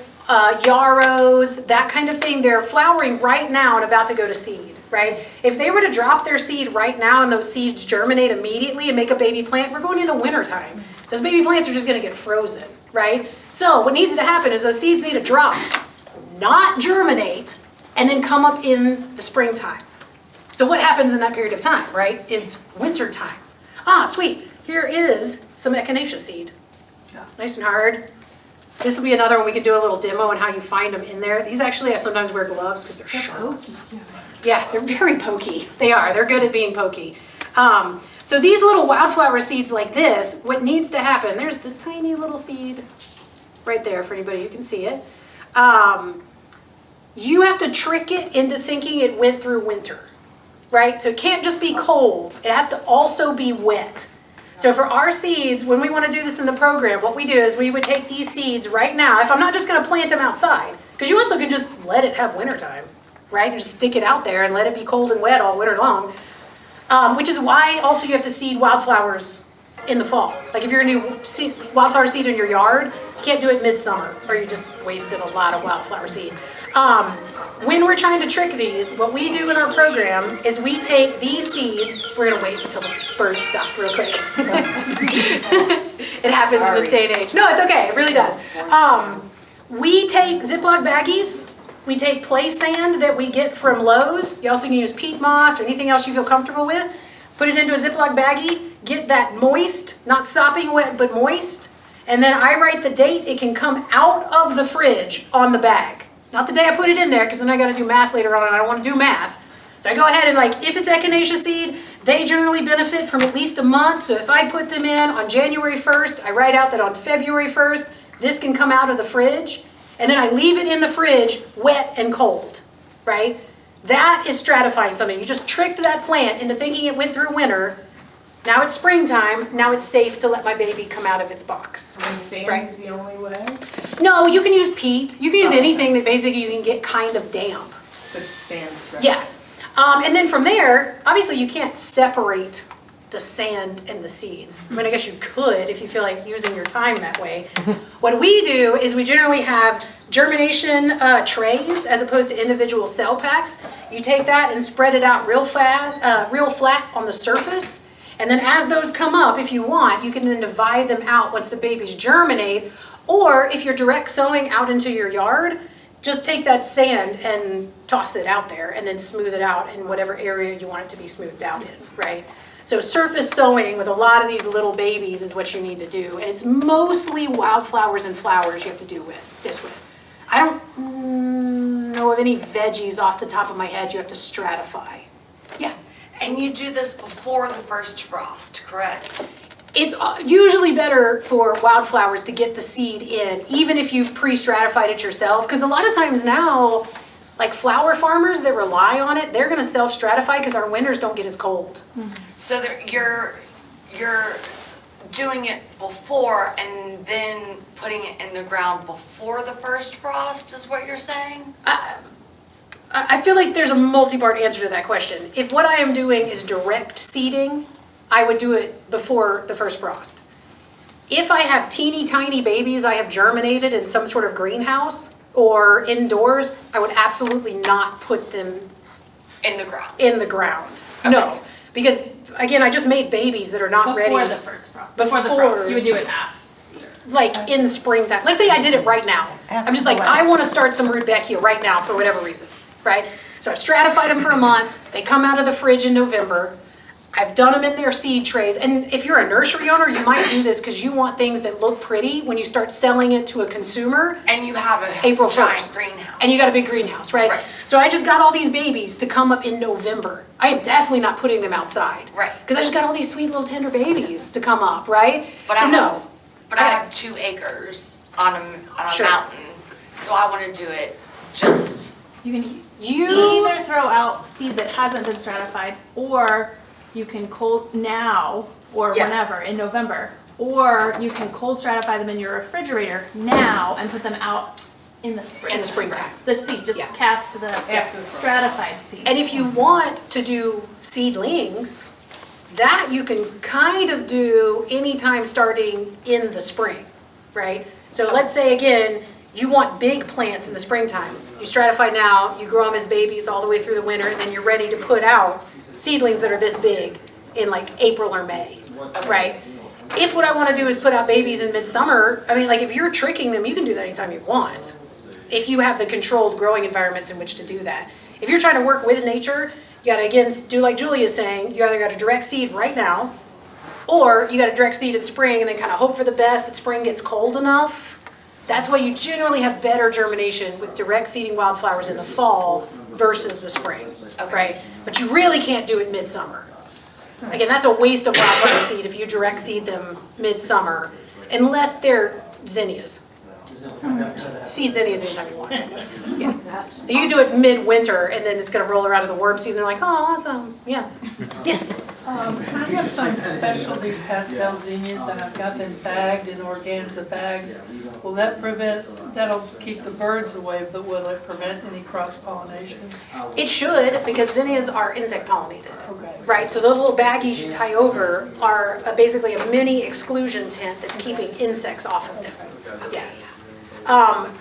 Speaker 1: yarrows, that kind of thing, they're flowering right now and about to go to seed, right? If they were to drop their seed right now and those seeds germinate immediately and make a baby plant, we're going into wintertime. Those baby plants are just gonna get frozen, right? So what needs to happen is those seeds need to drop, not germinate, and then come up in the springtime. So what happens in that period of time, right, is winter time. Ah, sweet, here is some echinacea seed. Nice and hard. This will be another one we could do a little demo on how you find them in there. These actually, I sometimes wear gloves because they're sharp. Yeah, they're very pokey. They are, they're good at being pokey. So these little wildflower seeds like this, what needs to happen, there's the tiny little seed right there for anybody who can see it. You have to trick it into thinking it went through winter, right? So it can't just be cold, it has to also be wet. So for our seeds, when we want to do this in the program, what we do is we would take these seeds right now, if I'm not just going to plant them outside, because you also can just let it have winter time, right? Just stick it out there and let it be cold and wet all winter long, which is why also you have to seed wildflowers in the fall. Like if you're going to do wildflower seed in your yard, you can't do it midsummer or you just wasted a lot of wildflower seed. When we're trying to trick these, what we do in our program is we take these seeds, we're going to wait until the birds stop real quick. It happens in this day and age. No, it's okay, it really does. We take Ziploc baggies, we take play sand that we get from Lowe's, you also can use peat moss or anything else you feel comfortable with, put it into a Ziploc baggie, get that moist, not sopping wet, but moist, And then I write the date it can come out of the fridge on the bag. Not the day I put it in there, because then I gotta do math later on and I don't wanna do math. So I go ahead and like, if it's echinacea seed, they generally benefit from at least a month. So if I put them in on January 1st, I write out that on February 1st, this can come out of the fridge. And then I leave it in the fridge wet and cold, right? That is stratifying something. You just tricked that plant into thinking it went through winter. Now it's springtime, now it's safe to let my baby come out of its box.
Speaker 2: And sand
Speaker 1: Right.
Speaker 2: is the only way,
Speaker 1: No, you can use peat. You can use anything that basically you can get kind of damp.
Speaker 2: but sand's right.
Speaker 1: Yeah. And then from there, obviously you can't separate the sand and the seeds. I mean, I guess you could if you feel like using your time that way. What we do is we generally have germination trays as opposed to individual cell packs. You take that and spread it out real flat on the surface. And then as those come up, if you want, you can then divide them out once the babies germinate. Or if you're direct sowing out into your yard, just take that sand and toss it out there and then smooth it out in whatever area you want it to be smoothed out in, right? So surface sowing with a lot of these little babies is what you need to do. And it's mostly wildflowers and flowers you have to do this with. I don't know of any veggies off the top of my head you have to stratify. Yeah.
Speaker 8: And you do this before the first frost, correct?
Speaker 1: It's usually better for wildflowers to get the seed in, even if you've pre-stratified it yourself, because a lot of times now, like flower farmers that rely on it, they're gonna self-stratify because our winters don't get as cold.
Speaker 8: So you're doing it before and then putting it in the ground before the first frost, is what you're saying?
Speaker 1: I feel like there's a multi-part answer to that question. If what I am doing is direct seeding, I would do it before the first frost. If I have teeny tiny babies I have germinated in some sort of greenhouse or indoors, I would absolutely not put them
Speaker 8: In the ground?
Speaker 1: in the ground. No, because again, I just made babies that are not ready.
Speaker 9: Before the first frost. Before the
Speaker 1: Before-
Speaker 9: frost, you would do it after.
Speaker 1: Like in springtime. Let's say I did it right now. I'm just like, I want to start some Rudbeckia right now for whatever reason, right? So I've stratified them for a month. They come out of the fridge in November. I've done them in their seed trays. And if you're a nursery owner, you might do this because you want things that look pretty when you start selling it to a consumer.
Speaker 8: And you have a
Speaker 1: April
Speaker 8: giant
Speaker 1: 1st.
Speaker 8: greenhouse.
Speaker 1: And you got a big greenhouse, right?
Speaker 8: Right.
Speaker 1: So I just got all these babies to come up in November. I am definitely not putting them outside.
Speaker 8: Right.
Speaker 1: Because I just got all these sweet little tender babies to come up, right?
Speaker 8: But
Speaker 1: So
Speaker 8: I
Speaker 1: no.
Speaker 8: But I have 2 acres on a
Speaker 1: Sure.
Speaker 8: mountain, so I want to do it just,
Speaker 9: You can
Speaker 1: You,
Speaker 9: either throw out seed that hasn't been stratified, or you can cold now, or
Speaker 1: Yeah.
Speaker 9: whenever, in November. Or you can cold stratify them in your refrigerator now and put them out in the spring.
Speaker 1: In the springtime.
Speaker 9: The seed, just
Speaker 1: Yeah.
Speaker 9: cast the
Speaker 2: After the frost.
Speaker 9: stratified seed.
Speaker 1: and if you want to do seedlings, that you can kind of do anytime starting in the spring, right? So let's say again, you want big plants in the springtime. You stratify now, you grow them as babies all the way through the winter, and then you're ready to put out seedlings that are this big in like April or May, right? If what I want to do is put out babies in midsummer, I mean, like if you're tricking them, you can do that anytime you want. If you have the controlled growing environments in which to do that. If you're trying to work with nature, you gotta again do like Julia's saying, you either gotta direct seed right now, or you gotta direct seed in spring and then kind of hope for the best that spring gets cold enough. That's why you generally have better germination with direct seeding wildflowers in the fall versus the spring, right? But you really can't do it midsummer. Again, that's a waste of wildflower seed if you direct seed them midsummer, unless they're zinnias. Seed zinnias anytime you want. Yeah. You can do it midwinter and then it's gonna roll around in the worm season, like, oh, awesome, yeah. Yes.
Speaker 11: I have some specialty pastel zinnias and I've got them bagged in organza bags. Will that that'll keep the birds away, but will it prevent any cross-pollination?
Speaker 1: It should, because zinnias are insect pollinated.
Speaker 11: Okay.
Speaker 1: Right, so those little baggies you tie over are basically a mini exclusion tent that's keeping insects off of them. Yeah.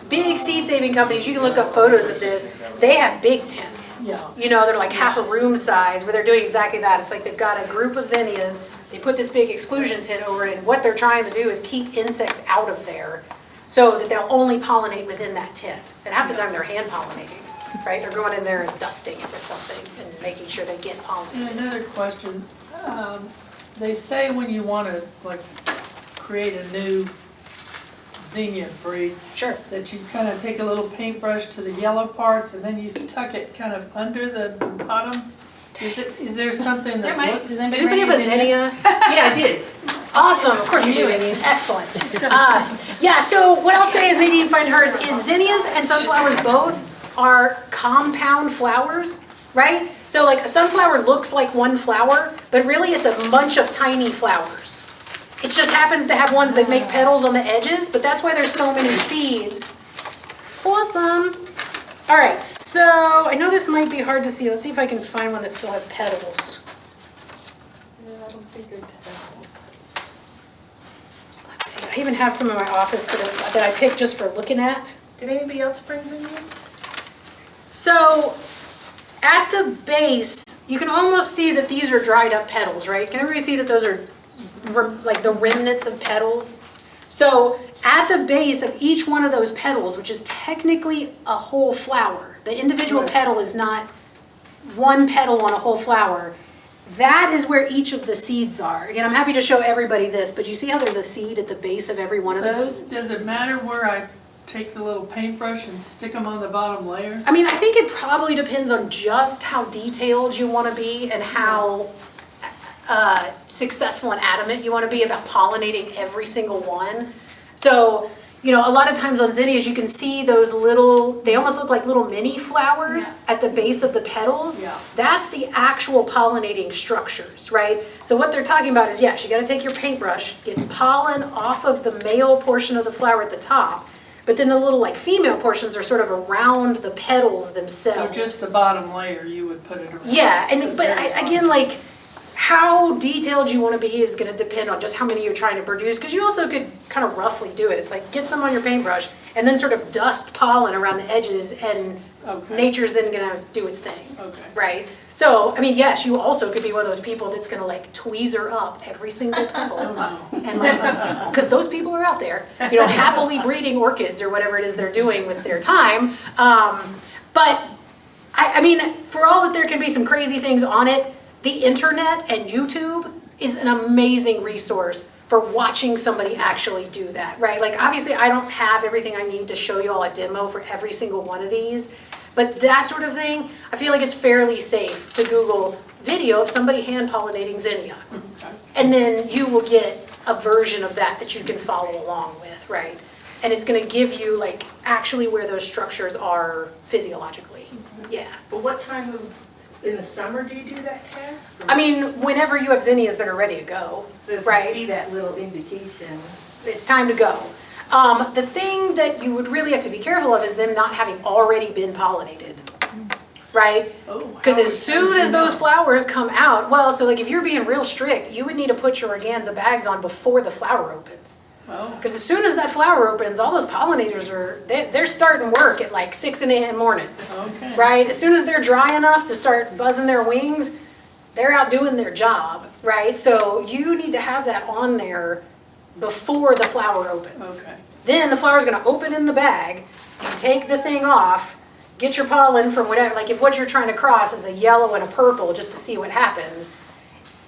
Speaker 1: Big seed saving companies, you can look up photos of this, they have big tents.
Speaker 11: Yeah.
Speaker 1: You know, they're like half a room size where they're doing exactly that. It's like they've got a group of zinnias, they put this big exclusion tent over it, and what they're trying to do is keep insects out of there so that they'll only pollinate within that tent. And half the time they're hand pollinating, right? They're going in there and dusting it with something and making sure they get pollinated.
Speaker 11: And another question, they say when you want to like create a new zinnia breed,
Speaker 1: Sure.
Speaker 11: that you kind of take a little paintbrush to the yellow parts and then you tuck it kind of under the bottom? Is there something
Speaker 9: There
Speaker 11: that
Speaker 9: might-
Speaker 11: looks?
Speaker 9: does
Speaker 1: Does anybody have a zinnia?
Speaker 2: Yeah, I did.
Speaker 1: Awesome, of course you do, Nadine, excellent. Yeah, so what I'll say is Nadine find hers is zinnias and sunflowers both are compound flowers, right? So like a sunflower looks like one flower, but really it's a bunch of tiny flowers. It just happens to have ones that make petals on the edges, but that's why there's so many seeds. Awesome. All right, so I know this might be hard to see. Let's see if I can find one that still has petals.
Speaker 11: Yeah, I don't think I have.
Speaker 1: Let's see, I even have some in my office that I picked just for looking at.
Speaker 2: Did anybody else bring zinnias?
Speaker 1: So at the base, you can almost see that these are dried up petals, right? Can everybody see that those are like the remnants of petals? So at the base of each one of those petals, which is technically a whole flower, the individual
Speaker 11: Right.
Speaker 1: petal is not one petal on a whole flower. That is where each of the seeds are. Again, I'm happy to show everybody this, but you see how there's a seed at the base of every one of those?
Speaker 11: Does it matter where I take the little paintbrush and stick them on the bottom layer?
Speaker 1: I mean, I think it probably depends on just how detailed you want to be and how successful and adamant you want to be about pollinating every single one. So, you know, a lot of times on zinnias, you can see those little, they almost look like little mini flowers at the base of the petals.
Speaker 11: Yeah.
Speaker 1: That's the actual pollinating structures, right? So what they're talking about is, yes, you got to take your paintbrush, get pollen off of the male portion of the flower at the top, but then the little like female portions are sort of around the petals themselves.
Speaker 11: So just the bottom layer, you would put it around?
Speaker 1: Yeah, again, like, how detailed you want to be is going to depend on just how many you're trying to produce, because you also could kind of roughly do it. It's like get some on your paintbrush and then sort of dust pollen around the edges, and
Speaker 11: Okay.
Speaker 1: nature's then going to do its thing,
Speaker 11: Okay.
Speaker 1: right? So, I mean, yes, you also could be one of those people that's going to like tweezer up every single petal, and like, because those people are out there, you know, happily breeding orchids or whatever it is they're doing with their time. But I mean, for all that there can be some crazy things on it, the internet and YouTube is an amazing resource for watching somebody actually do that, right? Like, obviously, I don't have everything I need to show you all a demo for every single one of these, but that sort of thing, I feel like it's fairly safe to Google video of somebody hand pollinating zinnia. And then you will get a version of that you can follow along with, right? And it's gonna give you like actually where those structures are physiologically, yeah.
Speaker 2: But what time in the summer do you do that test?
Speaker 1: I mean, whenever you have zinnias that are ready to go,
Speaker 2: So if
Speaker 1: right.
Speaker 2: you see that little indication.
Speaker 1: It's time to go. The thing that you would really have to be careful of is them not having already been pollinated, right?
Speaker 11: Oh,
Speaker 1: Because
Speaker 11: how
Speaker 1: as soon
Speaker 11: would you
Speaker 1: as those
Speaker 11: know?
Speaker 1: flowers come out, well, so like if you're being real strict, you would need to put your organza bags on before the flower opens.
Speaker 11: Oh,
Speaker 1: Because as soon as that flower opens, all those pollinators they're starting work at like 6 in the morning,
Speaker 11: okay.
Speaker 1: right? As soon as they're dry enough to start buzzing their wings, they're out doing their job, right? So you need to have that on there before the flower opens.
Speaker 11: Okay.
Speaker 1: Then the flower's gonna open in the bag, you take the thing off, get your pollen from whatever, like if what you're trying to cross is a yellow and a purple just to see what happens,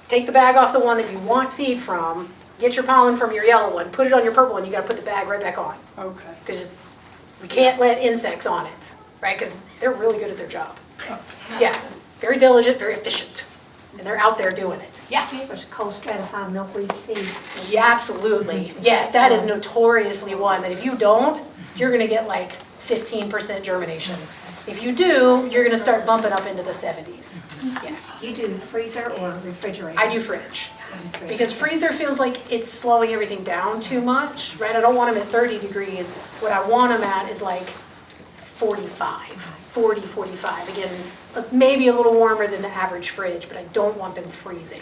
Speaker 1: take the bag off the one that you want seed from, get your pollen from your yellow one, put it on your purple one, you gotta put the bag right back on.
Speaker 11: Okay.
Speaker 1: Because we can't let insects on it, right? Because they're really good at their job. Yeah, very diligent, very efficient, and they're out there doing it. Yeah.
Speaker 3: There's a cold stratified milkweed seed.
Speaker 1: Yeah, absolutely. Yes, that is notoriously one that if you don't, you're gonna get like 15% germination. If you do, you're gonna start bumping up into the 70s. Yeah,
Speaker 3: You do freezer or refrigerator?
Speaker 1: I do fridge. Because freezer feels like it's slowing everything down too much, right? I don't want them at 30 degrees. What I want them at is like 45, 40, 45. Again, maybe a little warmer than the average fridge, but I don't want them freezing.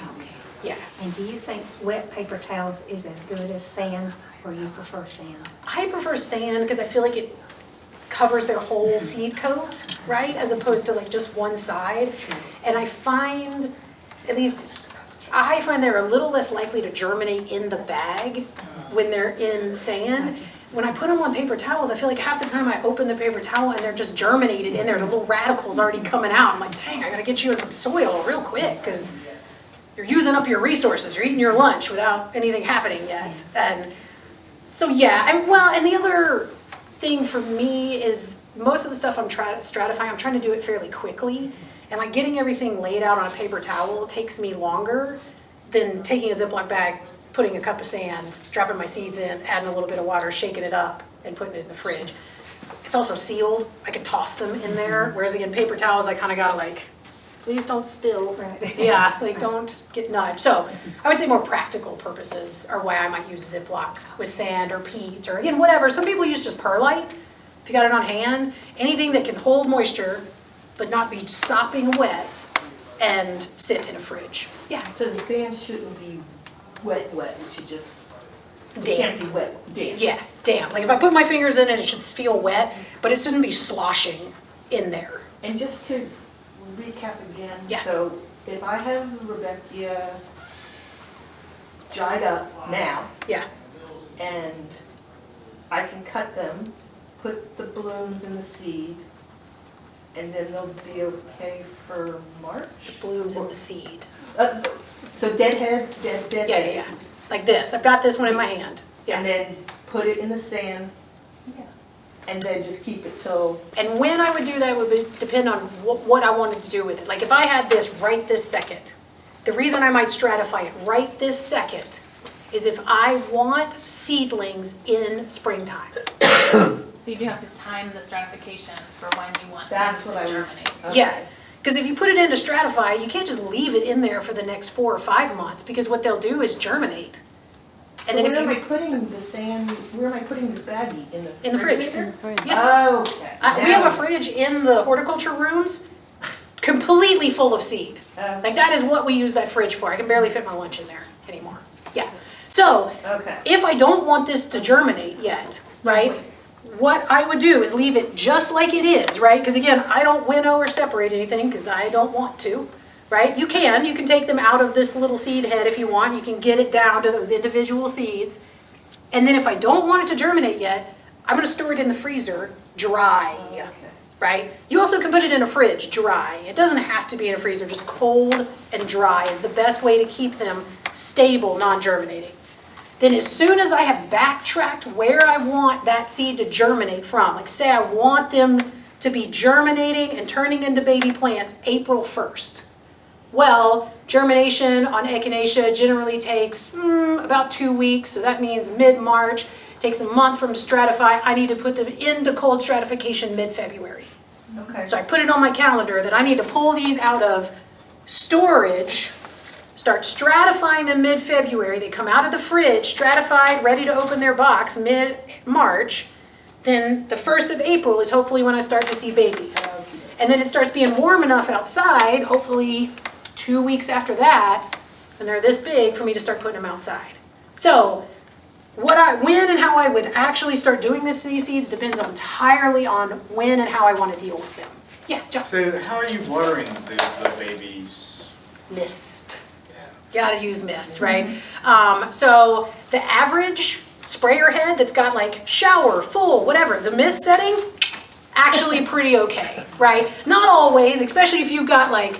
Speaker 1: Yeah.
Speaker 3: And do you think wet paper towels is as good as sand, or you prefer sand?
Speaker 1: I prefer sand because I feel like it covers their whole seed coat, right? As opposed to like just one side. And I find, at least I find they're a little less likely to germinate in the bag when they're in sand. When I put them on paper towels, I feel like half the time I open the paper towel and they're just germinated in there. The little radicals already coming out. I'm like, dang, I gotta get you in some soil real quick because you're using up your resources. You're eating your lunch without anything happening yet. And So yeah, and the other thing for me is most of the stuff I'm stratifying, I'm trying to do it fairly quickly. And like getting everything laid out on a paper towel takes me longer than taking a Ziploc bag, putting a cup of sand, dropping my seeds in, adding a little bit of water, shaking it up, and putting it in the fridge. It's also sealed. I can toss them in there. Whereas again, paper towels, I kind of gotta like, please don't spill.
Speaker 3: Right.
Speaker 1: Yeah, like don't get nudged. So I would say more practical purposes are why I might use Ziploc with sand or peat or again, whatever. Some people use just perlite. If you got it on hand, anything that can hold moisture but not be sopping wet and sit in a fridge. Yeah.
Speaker 2: So the sand shouldn't be wet, it should just, it
Speaker 1: Damp.
Speaker 2: can't be wet, damp.
Speaker 1: Yeah, damp. Like if I put my fingers in it, it should feel wet, but it shouldn't be sloshing in there.
Speaker 2: And just to recap again,
Speaker 1: Yeah.
Speaker 2: so if I have Rudbeckia dried up now,
Speaker 1: Yeah.
Speaker 2: and I can cut them, put the blooms in the seed, and then they'll be okay for March?
Speaker 1: Blooms in the seed.
Speaker 2: So dead
Speaker 1: Yeah,
Speaker 2: head.
Speaker 1: yeah, yeah. Like this. I've got this one in my hand.
Speaker 2: And
Speaker 1: Yeah.
Speaker 2: then put it in the sand, and then just keep it till,
Speaker 1: And when I would do that would depend on what I wanted to do with it. Like if I had this right this second, the reason I might stratify it right this second is if I want seedlings in springtime.
Speaker 9: So you do have to time the stratification for when you want
Speaker 2: that's
Speaker 9: things
Speaker 2: what
Speaker 9: to
Speaker 2: I was.
Speaker 9: germinate.
Speaker 2: Okay.
Speaker 1: Yeah, because if you put it into stratify, you can't just leave it in there for the next 4 or 5 months because what they'll do is germinate. And then
Speaker 2: So
Speaker 1: if
Speaker 2: where am I
Speaker 1: you,
Speaker 2: putting the sand, where am I putting this baggie?
Speaker 1: in the fridge.
Speaker 2: refrigerator?
Speaker 1: Yeah.
Speaker 2: Okay.
Speaker 1: We have
Speaker 2: Now-
Speaker 1: a fridge in the horticulture rooms completely full of seed. Like that is what we use that fridge for. I can barely fit my lunch in there anymore. Yeah. So
Speaker 2: Okay.
Speaker 1: if I don't want this to germinate yet, right? What I would do is leave it just like it is, right? Because again, I don't winnow or separate anything because I don't want to, right? You can take them out of this little seed head if you want. You can get it down to those individual seeds. And then if I don't want it to germinate yet, I'm gonna store it in the freezer dry, right? You also can put it in a fridge dry. It doesn't have to be in a freezer, just cold and dry is the best way to keep them stable, non-germinating. Then as soon as I have backtracked where I want that seed to germinate from, like say I want them to be germinating and turning into baby plants April 1st. Well, germination on Echinacea generally takes about 2 weeks, so that means mid-March. Takes a month for them to stratify. I need to put them into cold stratification mid-February.
Speaker 2: Okay.
Speaker 1: So I put it on my calendar that I need to pull these out of storage, start stratifying them mid-February. They come out of the fridge, stratified, ready to open their box mid-March. Then the 1st of April is hopefully when I start to see babies. And then it starts being warm enough outside, hopefully 2 weeks after that, and they're this big for me to start putting them outside. So when and how I would actually start doing this to these seeds depends entirely on when and how I want to deal with them. Yeah, John.
Speaker 10: So how are you watering these little babies?
Speaker 1: Mist. Gotta use mist, right? So the average sprayer head that's got like shower, full, whatever, the mist setting, actually pretty okay, right? Not always, especially if you've got like,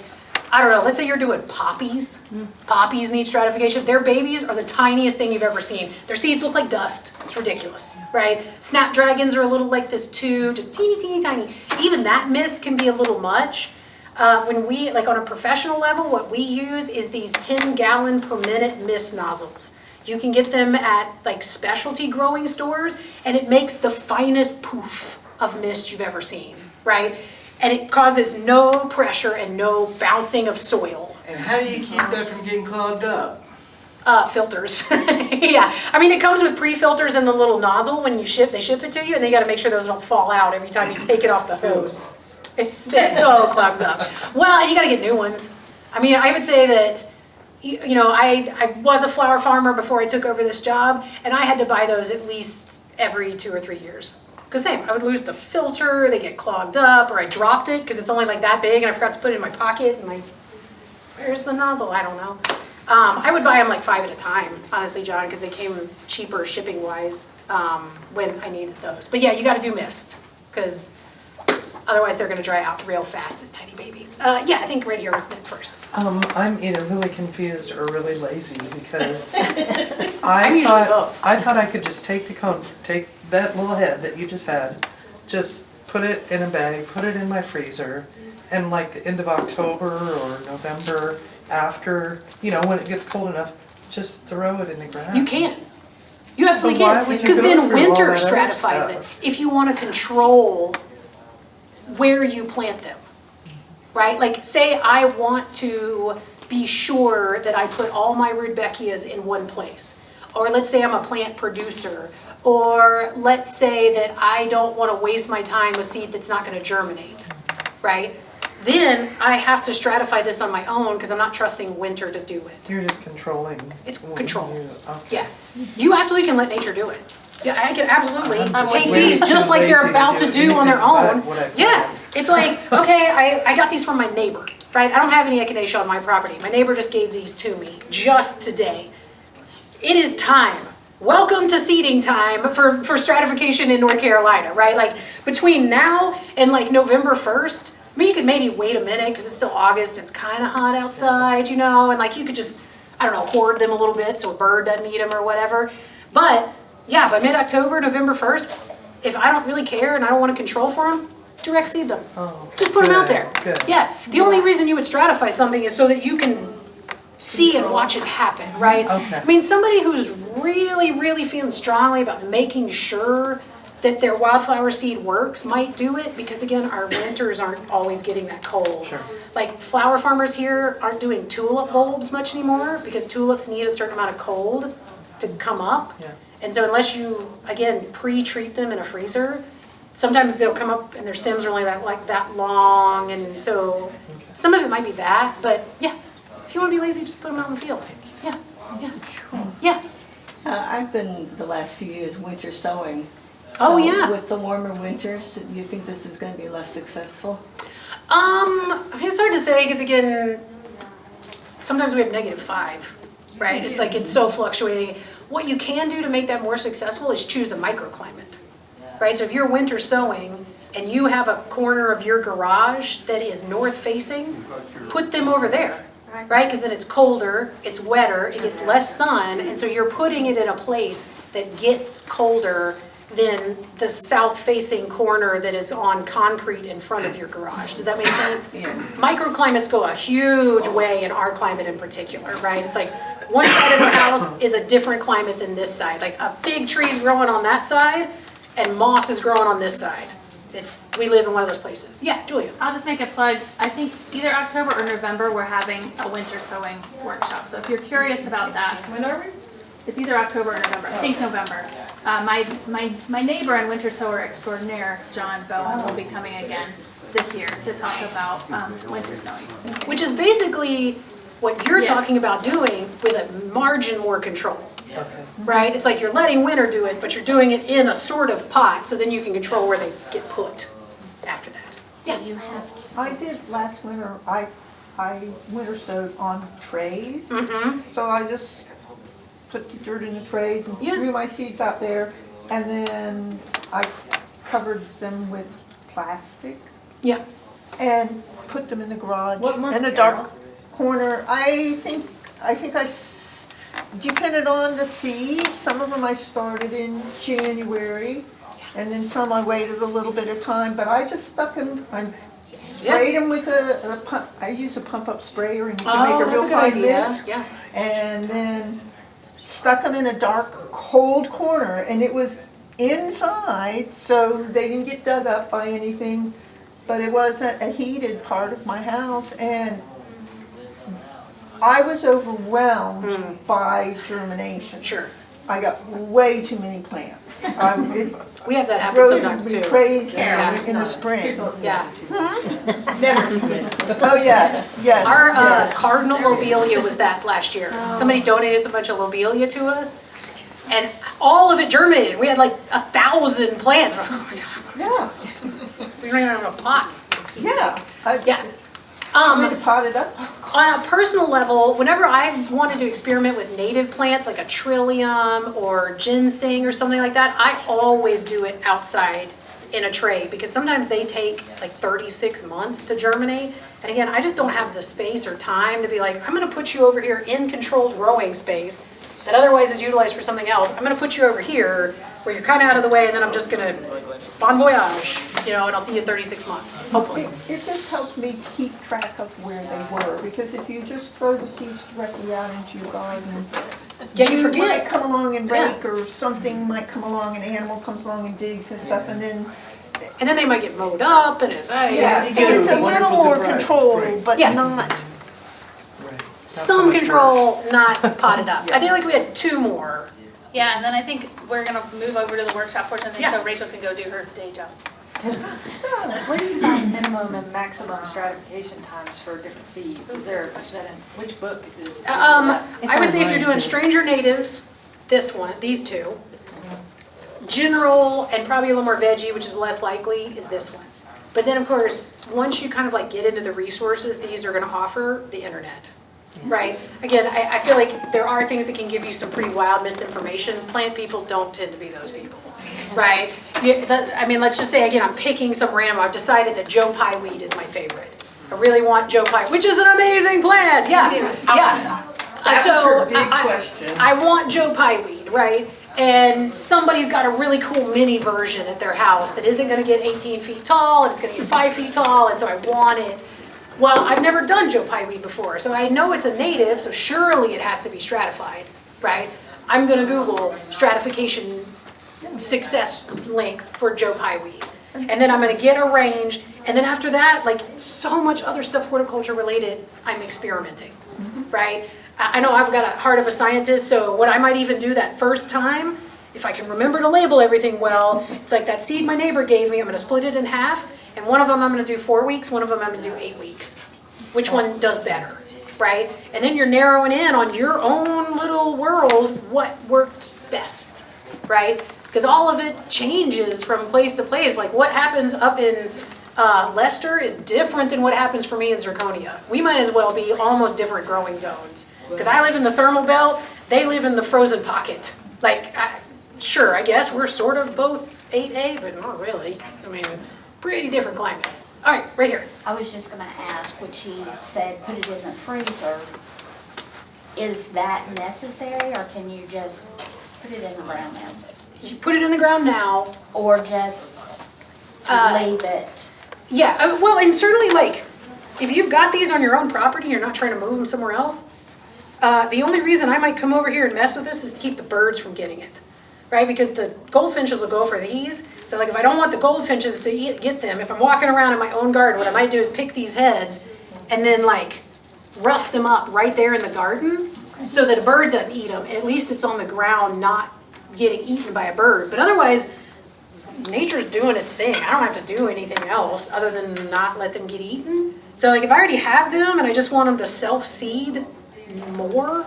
Speaker 1: I don't know, let's say you're doing poppies. Poppies need stratification. Their babies are the tiniest thing you've ever seen. Their seeds look like dust. It's ridiculous, right? Snapdragons are a little like this too, just teeny, teeny, tiny. Even that mist can be a little much. When we, like on a professional level, what we use is these 10-gallon per minute mist nozzles. You can get them at like specialty growing stores, and it makes the finest poof of mist you've ever seen, right? And it causes no pressure and no bouncing of soil.
Speaker 10: And how do you keep that from getting clogged up?
Speaker 1: Filters. Yeah, I mean, it comes with pre-filters in the little nozzle when they ship it to you, and then you gotta make sure those don't fall out every time you take it off the hose. It so clogs up. Well, and you gotta get new ones. I mean, I would say that, you know, I was a flower farmer before I took over this job, and I had to buy those at least every 2 or 3 years. Because same, I would lose the filter, they get clogged up, or I dropped it because it's only like that big and I forgot to put it in my pocket and like, where's the nozzle? I don't know. I would buy them like 5 at a time, honestly, John, because they came cheaper shipping wise when I needed those. But yeah, you gotta do mist because otherwise they're gonna dry out real fast as tiny babies. Yeah, I think right here was meant first.
Speaker 7: I'm either really confused or really lazy because
Speaker 1: I'm usually both.
Speaker 7: I thought I could just take the cone, take that little head that you just had, just put it in a bag, put it in my freezer, and like the end of October or November, after, you know, when it gets cold enough, just throw it in the ground.
Speaker 1: You can. You absolutely
Speaker 7: So why
Speaker 1: can.
Speaker 7: would you
Speaker 1: Because
Speaker 7: go
Speaker 1: then
Speaker 7: through all
Speaker 1: winter
Speaker 7: that other
Speaker 1: stratifies it.
Speaker 7: stuff?
Speaker 1: If you want to control where you plant them, right? Like, say I want to be sure that I put all my rudbeckias in one place. Or let's say I'm a plant producer. Or let's say that I don't want to waste my time with seed that's not going to germinate, right? Then I have to stratify this on my own because I'm not trusting winter to do it.
Speaker 7: You're just controlling.
Speaker 1: It's
Speaker 7: what
Speaker 1: control.
Speaker 7: okay.
Speaker 1: Yeah, you absolutely can let nature do it. Yeah, I can absolutely take
Speaker 7: way
Speaker 1: these
Speaker 7: too
Speaker 1: just like
Speaker 7: lazy
Speaker 1: they're
Speaker 7: to
Speaker 1: about
Speaker 7: do
Speaker 1: to do on their
Speaker 7: anything but
Speaker 1: own.
Speaker 7: what I
Speaker 1: Yeah,
Speaker 7: can.
Speaker 1: it's like, okay, I got these from my neighbor, right? I don't have any echinacea on my property. My neighbor just gave these to me just today. It is time. Welcome to seeding time for stratification in North Carolina, right? Like between now and like November 1st, I mean, you could maybe wait a minute because it's still August, it's kind of hot outside, you know, and like you could just, I don't know, hoard them a little bit so a bird doesn't eat them or whatever. But yeah, by mid-October, November 1st, if I don't really care and I don't want to control for them, direct seed them.
Speaker 7: Oh,
Speaker 1: Just put them out
Speaker 7: good,
Speaker 1: there.
Speaker 7: good.
Speaker 1: Yeah, the only reason you would stratify something is so that you can see and watch it happen, right?
Speaker 7: Okay.
Speaker 1: I mean, somebody who's really, really feeling strongly about making sure that their wildflower seed works might do it because again, our winters aren't always getting that cold.
Speaker 7: Sure.
Speaker 1: Like flower farmers here aren't doing tulip bulbs much anymore because tulips need a certain amount of cold to come up.
Speaker 7: Yeah.
Speaker 1: And so unless you, again, pre-treat them in a freezer, sometimes they'll come up and their stems are only that long, and so some of it might be that, but yeah, if you want to be lazy, just put them out in the field. Yeah, yeah, yeah.
Speaker 12: I've been the last few years winter sowing.
Speaker 1: Oh,
Speaker 12: So
Speaker 1: yeah.
Speaker 12: With the warmer winters, do you think this is going to be less successful?
Speaker 1: I mean, it's hard to say because again, sometimes we have -5, right? It's like it's so fluctuating. What you can do to make that more successful is choose a microclimate, right? So if you're winter sowing and you have a corner of your garage that is north facing, put them over there, right? Because then it's colder, it's wetter, it gets less sun, and so you're putting it in a place that gets colder than the south-facing corner that is on concrete in front of your garage. Does that make sense?
Speaker 12: Yeah.
Speaker 1: Microclimates go a huge way in our climate in particular, right? It's like one side of the house is a different climate than this side. Like a fig tree's growing on that side and moss is growing on this side. We live in one of those places. Yeah, Julia.
Speaker 9: I'll just make a plug. I think either October or November, we're having a winter sowing workshop. So if you're curious about that,
Speaker 2: When are we?
Speaker 9: it's either October or November. I think November. My neighbor and winter sower extraordinaire, John Bowen, will be coming again this year to talk about winter sowing.
Speaker 1: Which is basically what you're
Speaker 9: Yes.
Speaker 1: talking about doing with a margin more control.
Speaker 7: Okay.
Speaker 1: Right? It's like you're letting winter do it, but you're doing it in a sort of pot, so then you can control where they get put after that. Yeah.
Speaker 5: I did last winter, I winter sowed on trays.
Speaker 1: Mm-hmm.
Speaker 5: So I just put the dirt in the trays and
Speaker 1: Yeah.
Speaker 5: threw my seeds out there. And then I covered them with plastic
Speaker 1: Yeah.
Speaker 5: and put them in the garage.
Speaker 2: What month,
Speaker 5: in a
Speaker 2: Carol?
Speaker 5: dark corner. I think depended on the seeds. Some of them I started in January, and then some I waited a little bit of time. But I just stuck them. I sprayed them with a pump. I use a pump-up sprayer, and you can make a
Speaker 1: that's
Speaker 5: real
Speaker 1: a good
Speaker 5: fine
Speaker 1: idea.
Speaker 5: mist.
Speaker 1: Yeah.
Speaker 5: And then stuck them in a dark, cold corner, and it was inside, so they didn't get dug up by anything. But it wasn't a heated part of my house, and I was overwhelmed by germination.
Speaker 1: Sure.
Speaker 5: I got way too many plants. It
Speaker 1: We have that happen
Speaker 5: drove
Speaker 1: sometimes
Speaker 5: me
Speaker 1: too.
Speaker 5: crazy
Speaker 1: Yeah.
Speaker 5: in the spring.
Speaker 1: Yeah.
Speaker 5: Oh, yes, yes.
Speaker 1: Our
Speaker 5: yes.
Speaker 1: cardinal lobelia was that last year. Somebody donated a bunch of lobelia to us, and all of it germinated. We had like 1,000 plants. We're like, oh my God,
Speaker 5: Yeah,
Speaker 1: we don't even have enough pots.
Speaker 5: yeah.
Speaker 1: Yeah.
Speaker 5: Want me to pot it up?
Speaker 1: On a personal level, whenever I wanted to experiment with native plants like a trillium or ginseng or something like that, I always do it outside in a tray because sometimes they take like 36 months to germinate. And again, I just don't have the space or time to be like, I'm gonna put you over here in controlled growing space that otherwise is utilized for something else, I'm gonna put you over here where you're kind of out of the way, and then I'm just gonna bon voyage, and I'll see you in 36 months, hopefully.
Speaker 5: It just helped me keep track of where they were, because if you just throw the seeds directly out into your garden,
Speaker 1: Yeah, you
Speaker 5: might
Speaker 1: forget.
Speaker 5: come along and
Speaker 1: Yeah.
Speaker 5: rake, or something might come along, an animal comes along and digs and stuff, and then,
Speaker 1: And then they might get mowed up, and it's,
Speaker 5: yeah,
Speaker 7: you get
Speaker 5: it's a
Speaker 7: a
Speaker 5: little
Speaker 7: wonderful
Speaker 5: more
Speaker 7: surprise. It's
Speaker 5: control,
Speaker 7: great.
Speaker 5: but
Speaker 1: Yeah.
Speaker 5: not,
Speaker 7: Right.
Speaker 1: some
Speaker 7: much
Speaker 1: control, not potted up. I think like we had 2 more.
Speaker 9: Yeah, and then I think we're gonna move over to the workshop portion of things,
Speaker 1: Yeah.
Speaker 9: so Rachel can go do her day job.
Speaker 4: Where do you find minimum and maximum stratification times for different seeds? Is there, which book is?
Speaker 1: I would say if you're doing stranger natives, this one, these 2. General and probably a little more veggie, which is less likely, is this one. But then, of course, once you kind of like get into the resources these are gonna offer, the internet, right? Again, I feel like there are things that can give you some pretty wild misinformation. Plant people don't tend to be those people, right? I mean, let's just say, again, I'm picking some random, I've decided that Joe Pye weed is my favorite. I really want Joe Pye, which is an amazing plant, yeah, yeah.
Speaker 2: That's
Speaker 1: So,
Speaker 2: your big question.
Speaker 1: I want Joe Pye weed, right? And somebody's got a really cool mini version at their house that isn't gonna get 18 feet tall, and it's gonna get 5 feet tall, and so I want it. Well, I've never done Joe Pye weed before, so I know it's a native, so surely it has to be stratified, right? I'm gonna Google stratification success length for Joe Pye weed. And then I'm gonna get a range, and then after that, like so much other stuff horticulture related, I'm experimenting, right? I know I've got a heart of a scientist, so what I might even do that first time, if I can remember to label everything well, it's like that seed my neighbor gave me, I'm gonna split it in half, and one of them I'm gonna do 4 weeks, one of them I'm gonna do 8 weeks. Which one does better, right? And then you're narrowing in on your own little world, what worked best, right? Because all of it changes from place to place. Like what happens up in Leicester is different than what happens for me in Zirconia. We might as well be almost different growing zones. Because I live in the thermal belt, they live in the frozen pocket. Like, sure, I guess we're sort of both 8A, but not really. I mean, pretty different climates. All right, right here.
Speaker 13: I was just gonna ask, when she said put it in the freezer, is that necessary, or can you just put it in the ground now?
Speaker 1: You put it in the ground now.
Speaker 13: Or just leave it?
Speaker 1: Yeah, well, and certainly like, if you've got these on your own property, you're not trying to move them somewhere else, the only reason I might come over here and mess with this is to keep the birds from getting it, right? Because the goldfinches will go for these. So like if I don't want the goldfinches to get them, if I'm walking around in my own garden, what I might do is pick these heads and then like rough them up right there in the garden so that a bird doesn't eat them. At least it's on the ground, not getting eaten by a bird. But otherwise, nature's doing its thing. I don't have to do anything else other than not let them get eaten. So like if I already have them and I just want them to self-seed more,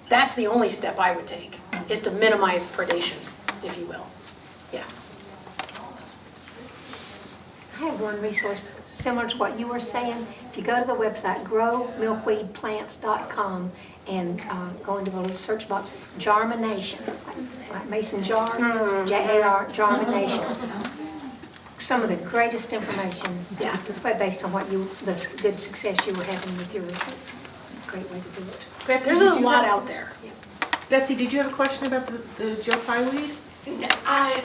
Speaker 1: that's the only step I would take, is to minimize predation, if you will. Yeah.
Speaker 3: I have one resource similar to what you were saying. If you go to the website growmilkweedplants.com and go into the little search box, germination, like mason jar, Jar, germination. Some of the greatest information, based on what the good success you were having with your research. Great way to do it.
Speaker 11: Betsy,
Speaker 1: There's a lot out there.
Speaker 11: Betsy, did you have a question about the Joe Pye weed?
Speaker 8: I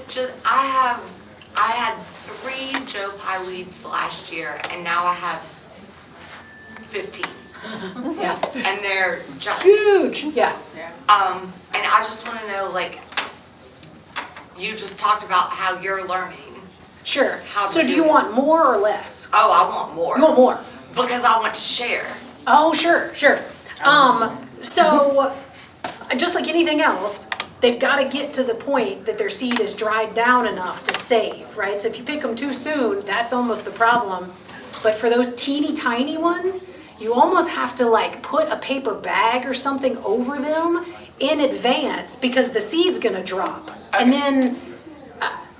Speaker 8: had 3 Joe Pye weeds last year, and now I have 15.
Speaker 1: Yeah.
Speaker 8: And they're giant.
Speaker 1: Huge, yeah.
Speaker 8: And I just want to know, like, you just talked about how you're learning.
Speaker 1: Sure.
Speaker 8: How to
Speaker 1: So do you
Speaker 8: it.
Speaker 1: want more or less?
Speaker 8: Oh, I want more.
Speaker 1: You want more?
Speaker 8: Because I want to share.
Speaker 1: Oh, sure. So just like anything else, they've got to get to the point that their seed is dried down enough to save, right? So if you pick them too soon, that's almost the problem. But for those teeny tiny ones, you almost have to like put a paper bag or something over them in advance because the seed's gonna drop. And then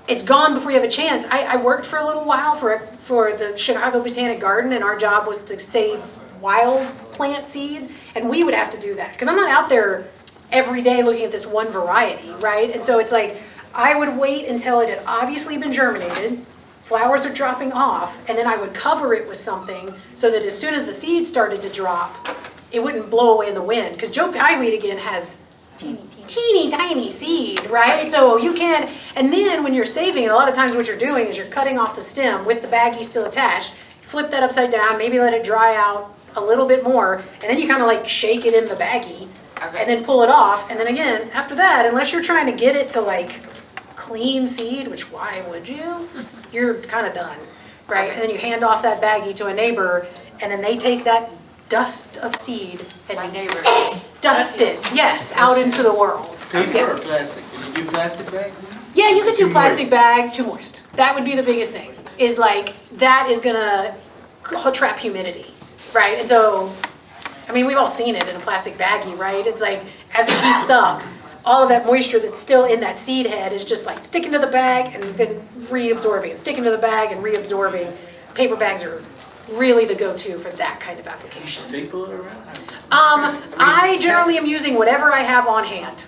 Speaker 1: it's gone before you have a chance. I worked for a little while for the Chicago Botanic Garden, and our job was to save wild plant seeds, and we would have to do that because I'm not out there every day looking at this one variety, right? And so it's like I would wait until it had obviously been germinated, flowers are dropping off, and then I would cover it with something so that as soon as the seeds started to drop, it wouldn't blow away in the wind. Because Joe Pye weed again has teeny tiny seed, right? So you can, and then when you're saving it, a lot of times what you're doing is you're cutting off the stem with the baggie still attached, flip that upside down, maybe let it dry out a little bit more, and then you kind of like shake it in the baggie, and then pull it off, and then again, after that, unless you're trying to get it to like clean seed, which why would you? You're kind of done, right? And then you hand off that baggie to a neighbor, and then they take that dust of seed and
Speaker 8: My neighbors.
Speaker 1: dust it, yes, out into the world.
Speaker 10: Paper or plastic? Can you do plastic bags?
Speaker 1: Yeah, you could do
Speaker 10: Too
Speaker 1: plastic
Speaker 10: moist.
Speaker 1: bag, too moist. That would be the biggest thing, is like, that is gonna trap humidity, right? And so, I mean, we've all seen it in a plastic baggie, right? It's like, as it heats up, all of that moisture that's still in that seed head is just like sticking to the bag and then reabsorbing, and sticking to the bag and reabsorbing. Paper bags are really the go-to for that kind of application.
Speaker 10: Staple it around?
Speaker 1: I generally am using whatever I have on hand,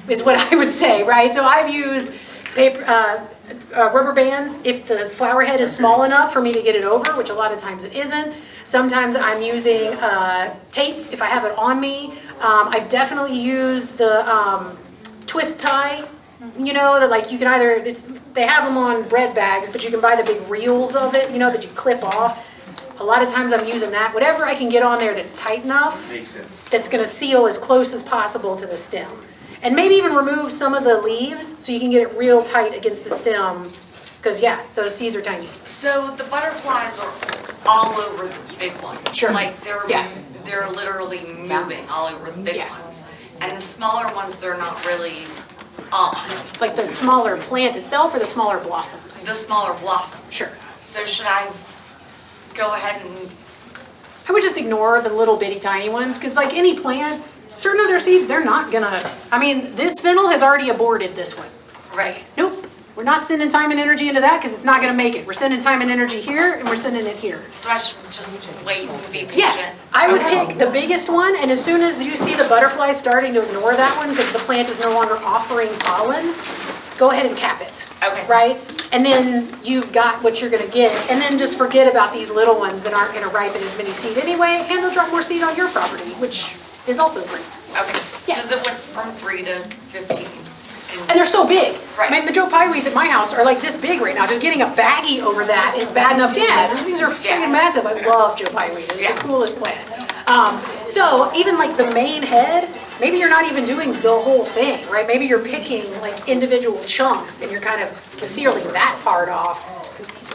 Speaker 1: is what I would say, right? So I've used paper, rubber bands if the flower head is small enough for me to get it over, which a lot of times it isn't. Sometimes I'm using tape if I have it on me. I've definitely used the twist tie, you know, that like you can either, they have them on bread bags, but you can buy the big reels of it, you know, that you clip off. A lot of times I'm using that, whatever I can get on there that's tight enough,
Speaker 10: Makes sense.
Speaker 1: that's gonna seal as close as possible to the stem. And maybe even remove some of the leaves so you can get it real tight against the stem, because yeah, those seeds are tiny.
Speaker 8: So the butterflies are all over the big ones.
Speaker 1: Sure.
Speaker 8: Like
Speaker 1: Yeah.
Speaker 8: they're literally moving all over the big
Speaker 1: Yeah.
Speaker 8: ones. And the smaller ones, they're not really on.
Speaker 1: Like the smaller plant itself or the smaller blossoms?
Speaker 8: The smaller blossoms.
Speaker 1: Sure.
Speaker 8: So should I go ahead and,
Speaker 1: I would just ignore the little bitty tiny ones, because like any plant, certain of their seeds, they're not gonna, I mean, this fennel has already aborted this one.
Speaker 8: right,
Speaker 1: Nope, we're not sending time and energy into that because it's not gonna make it. We're sending time and energy here and we're sending it here.
Speaker 8: so I should just wait and be patient?
Speaker 1: Yeah, I would pick the biggest one, and as soon as you see the butterflies starting to ignore that one because the plant is no longer offering pollen, go ahead and cap it.
Speaker 8: Okay.
Speaker 1: Right? And then you've got what you're gonna get, and then just forget about these little ones that aren't gonna ripen as many seed anyway, and they'll drop more seed on your property, which is also great.
Speaker 8: Okay.
Speaker 1: Yeah.
Speaker 8: Because it went from 3 to 15.
Speaker 1: And they're so big.
Speaker 8: Right.
Speaker 1: I mean, the Joe Pyries at my house are like this big right now. Just getting a baggie over that is bad enough. Yeah, these things are freaking massive. I love Joe Pyries. It's the coolest plant. So even like the main head, maybe you're not even doing the whole thing, right? Maybe you're picking like individual chunks and you're kind of sealing that part off.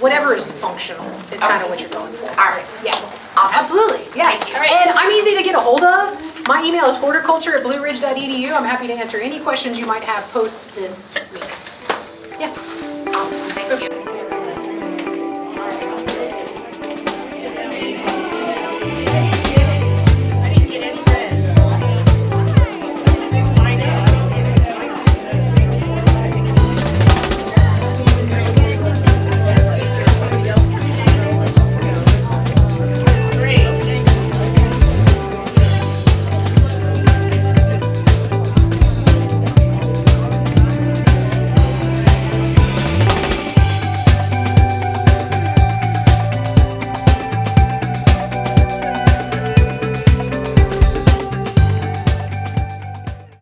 Speaker 1: Whatever is functional is kind of what you're going for.
Speaker 8: All right.
Speaker 1: Yeah.
Speaker 8: Awesome.
Speaker 1: Absolutely. Yeah.
Speaker 8: Thank you.
Speaker 1: And I'm easy to get a hold of. My email is horticulture@blueridge.edu. I'm happy to answer any questions you might have post this meeting. Yeah.
Speaker 8: Awesome, thank you.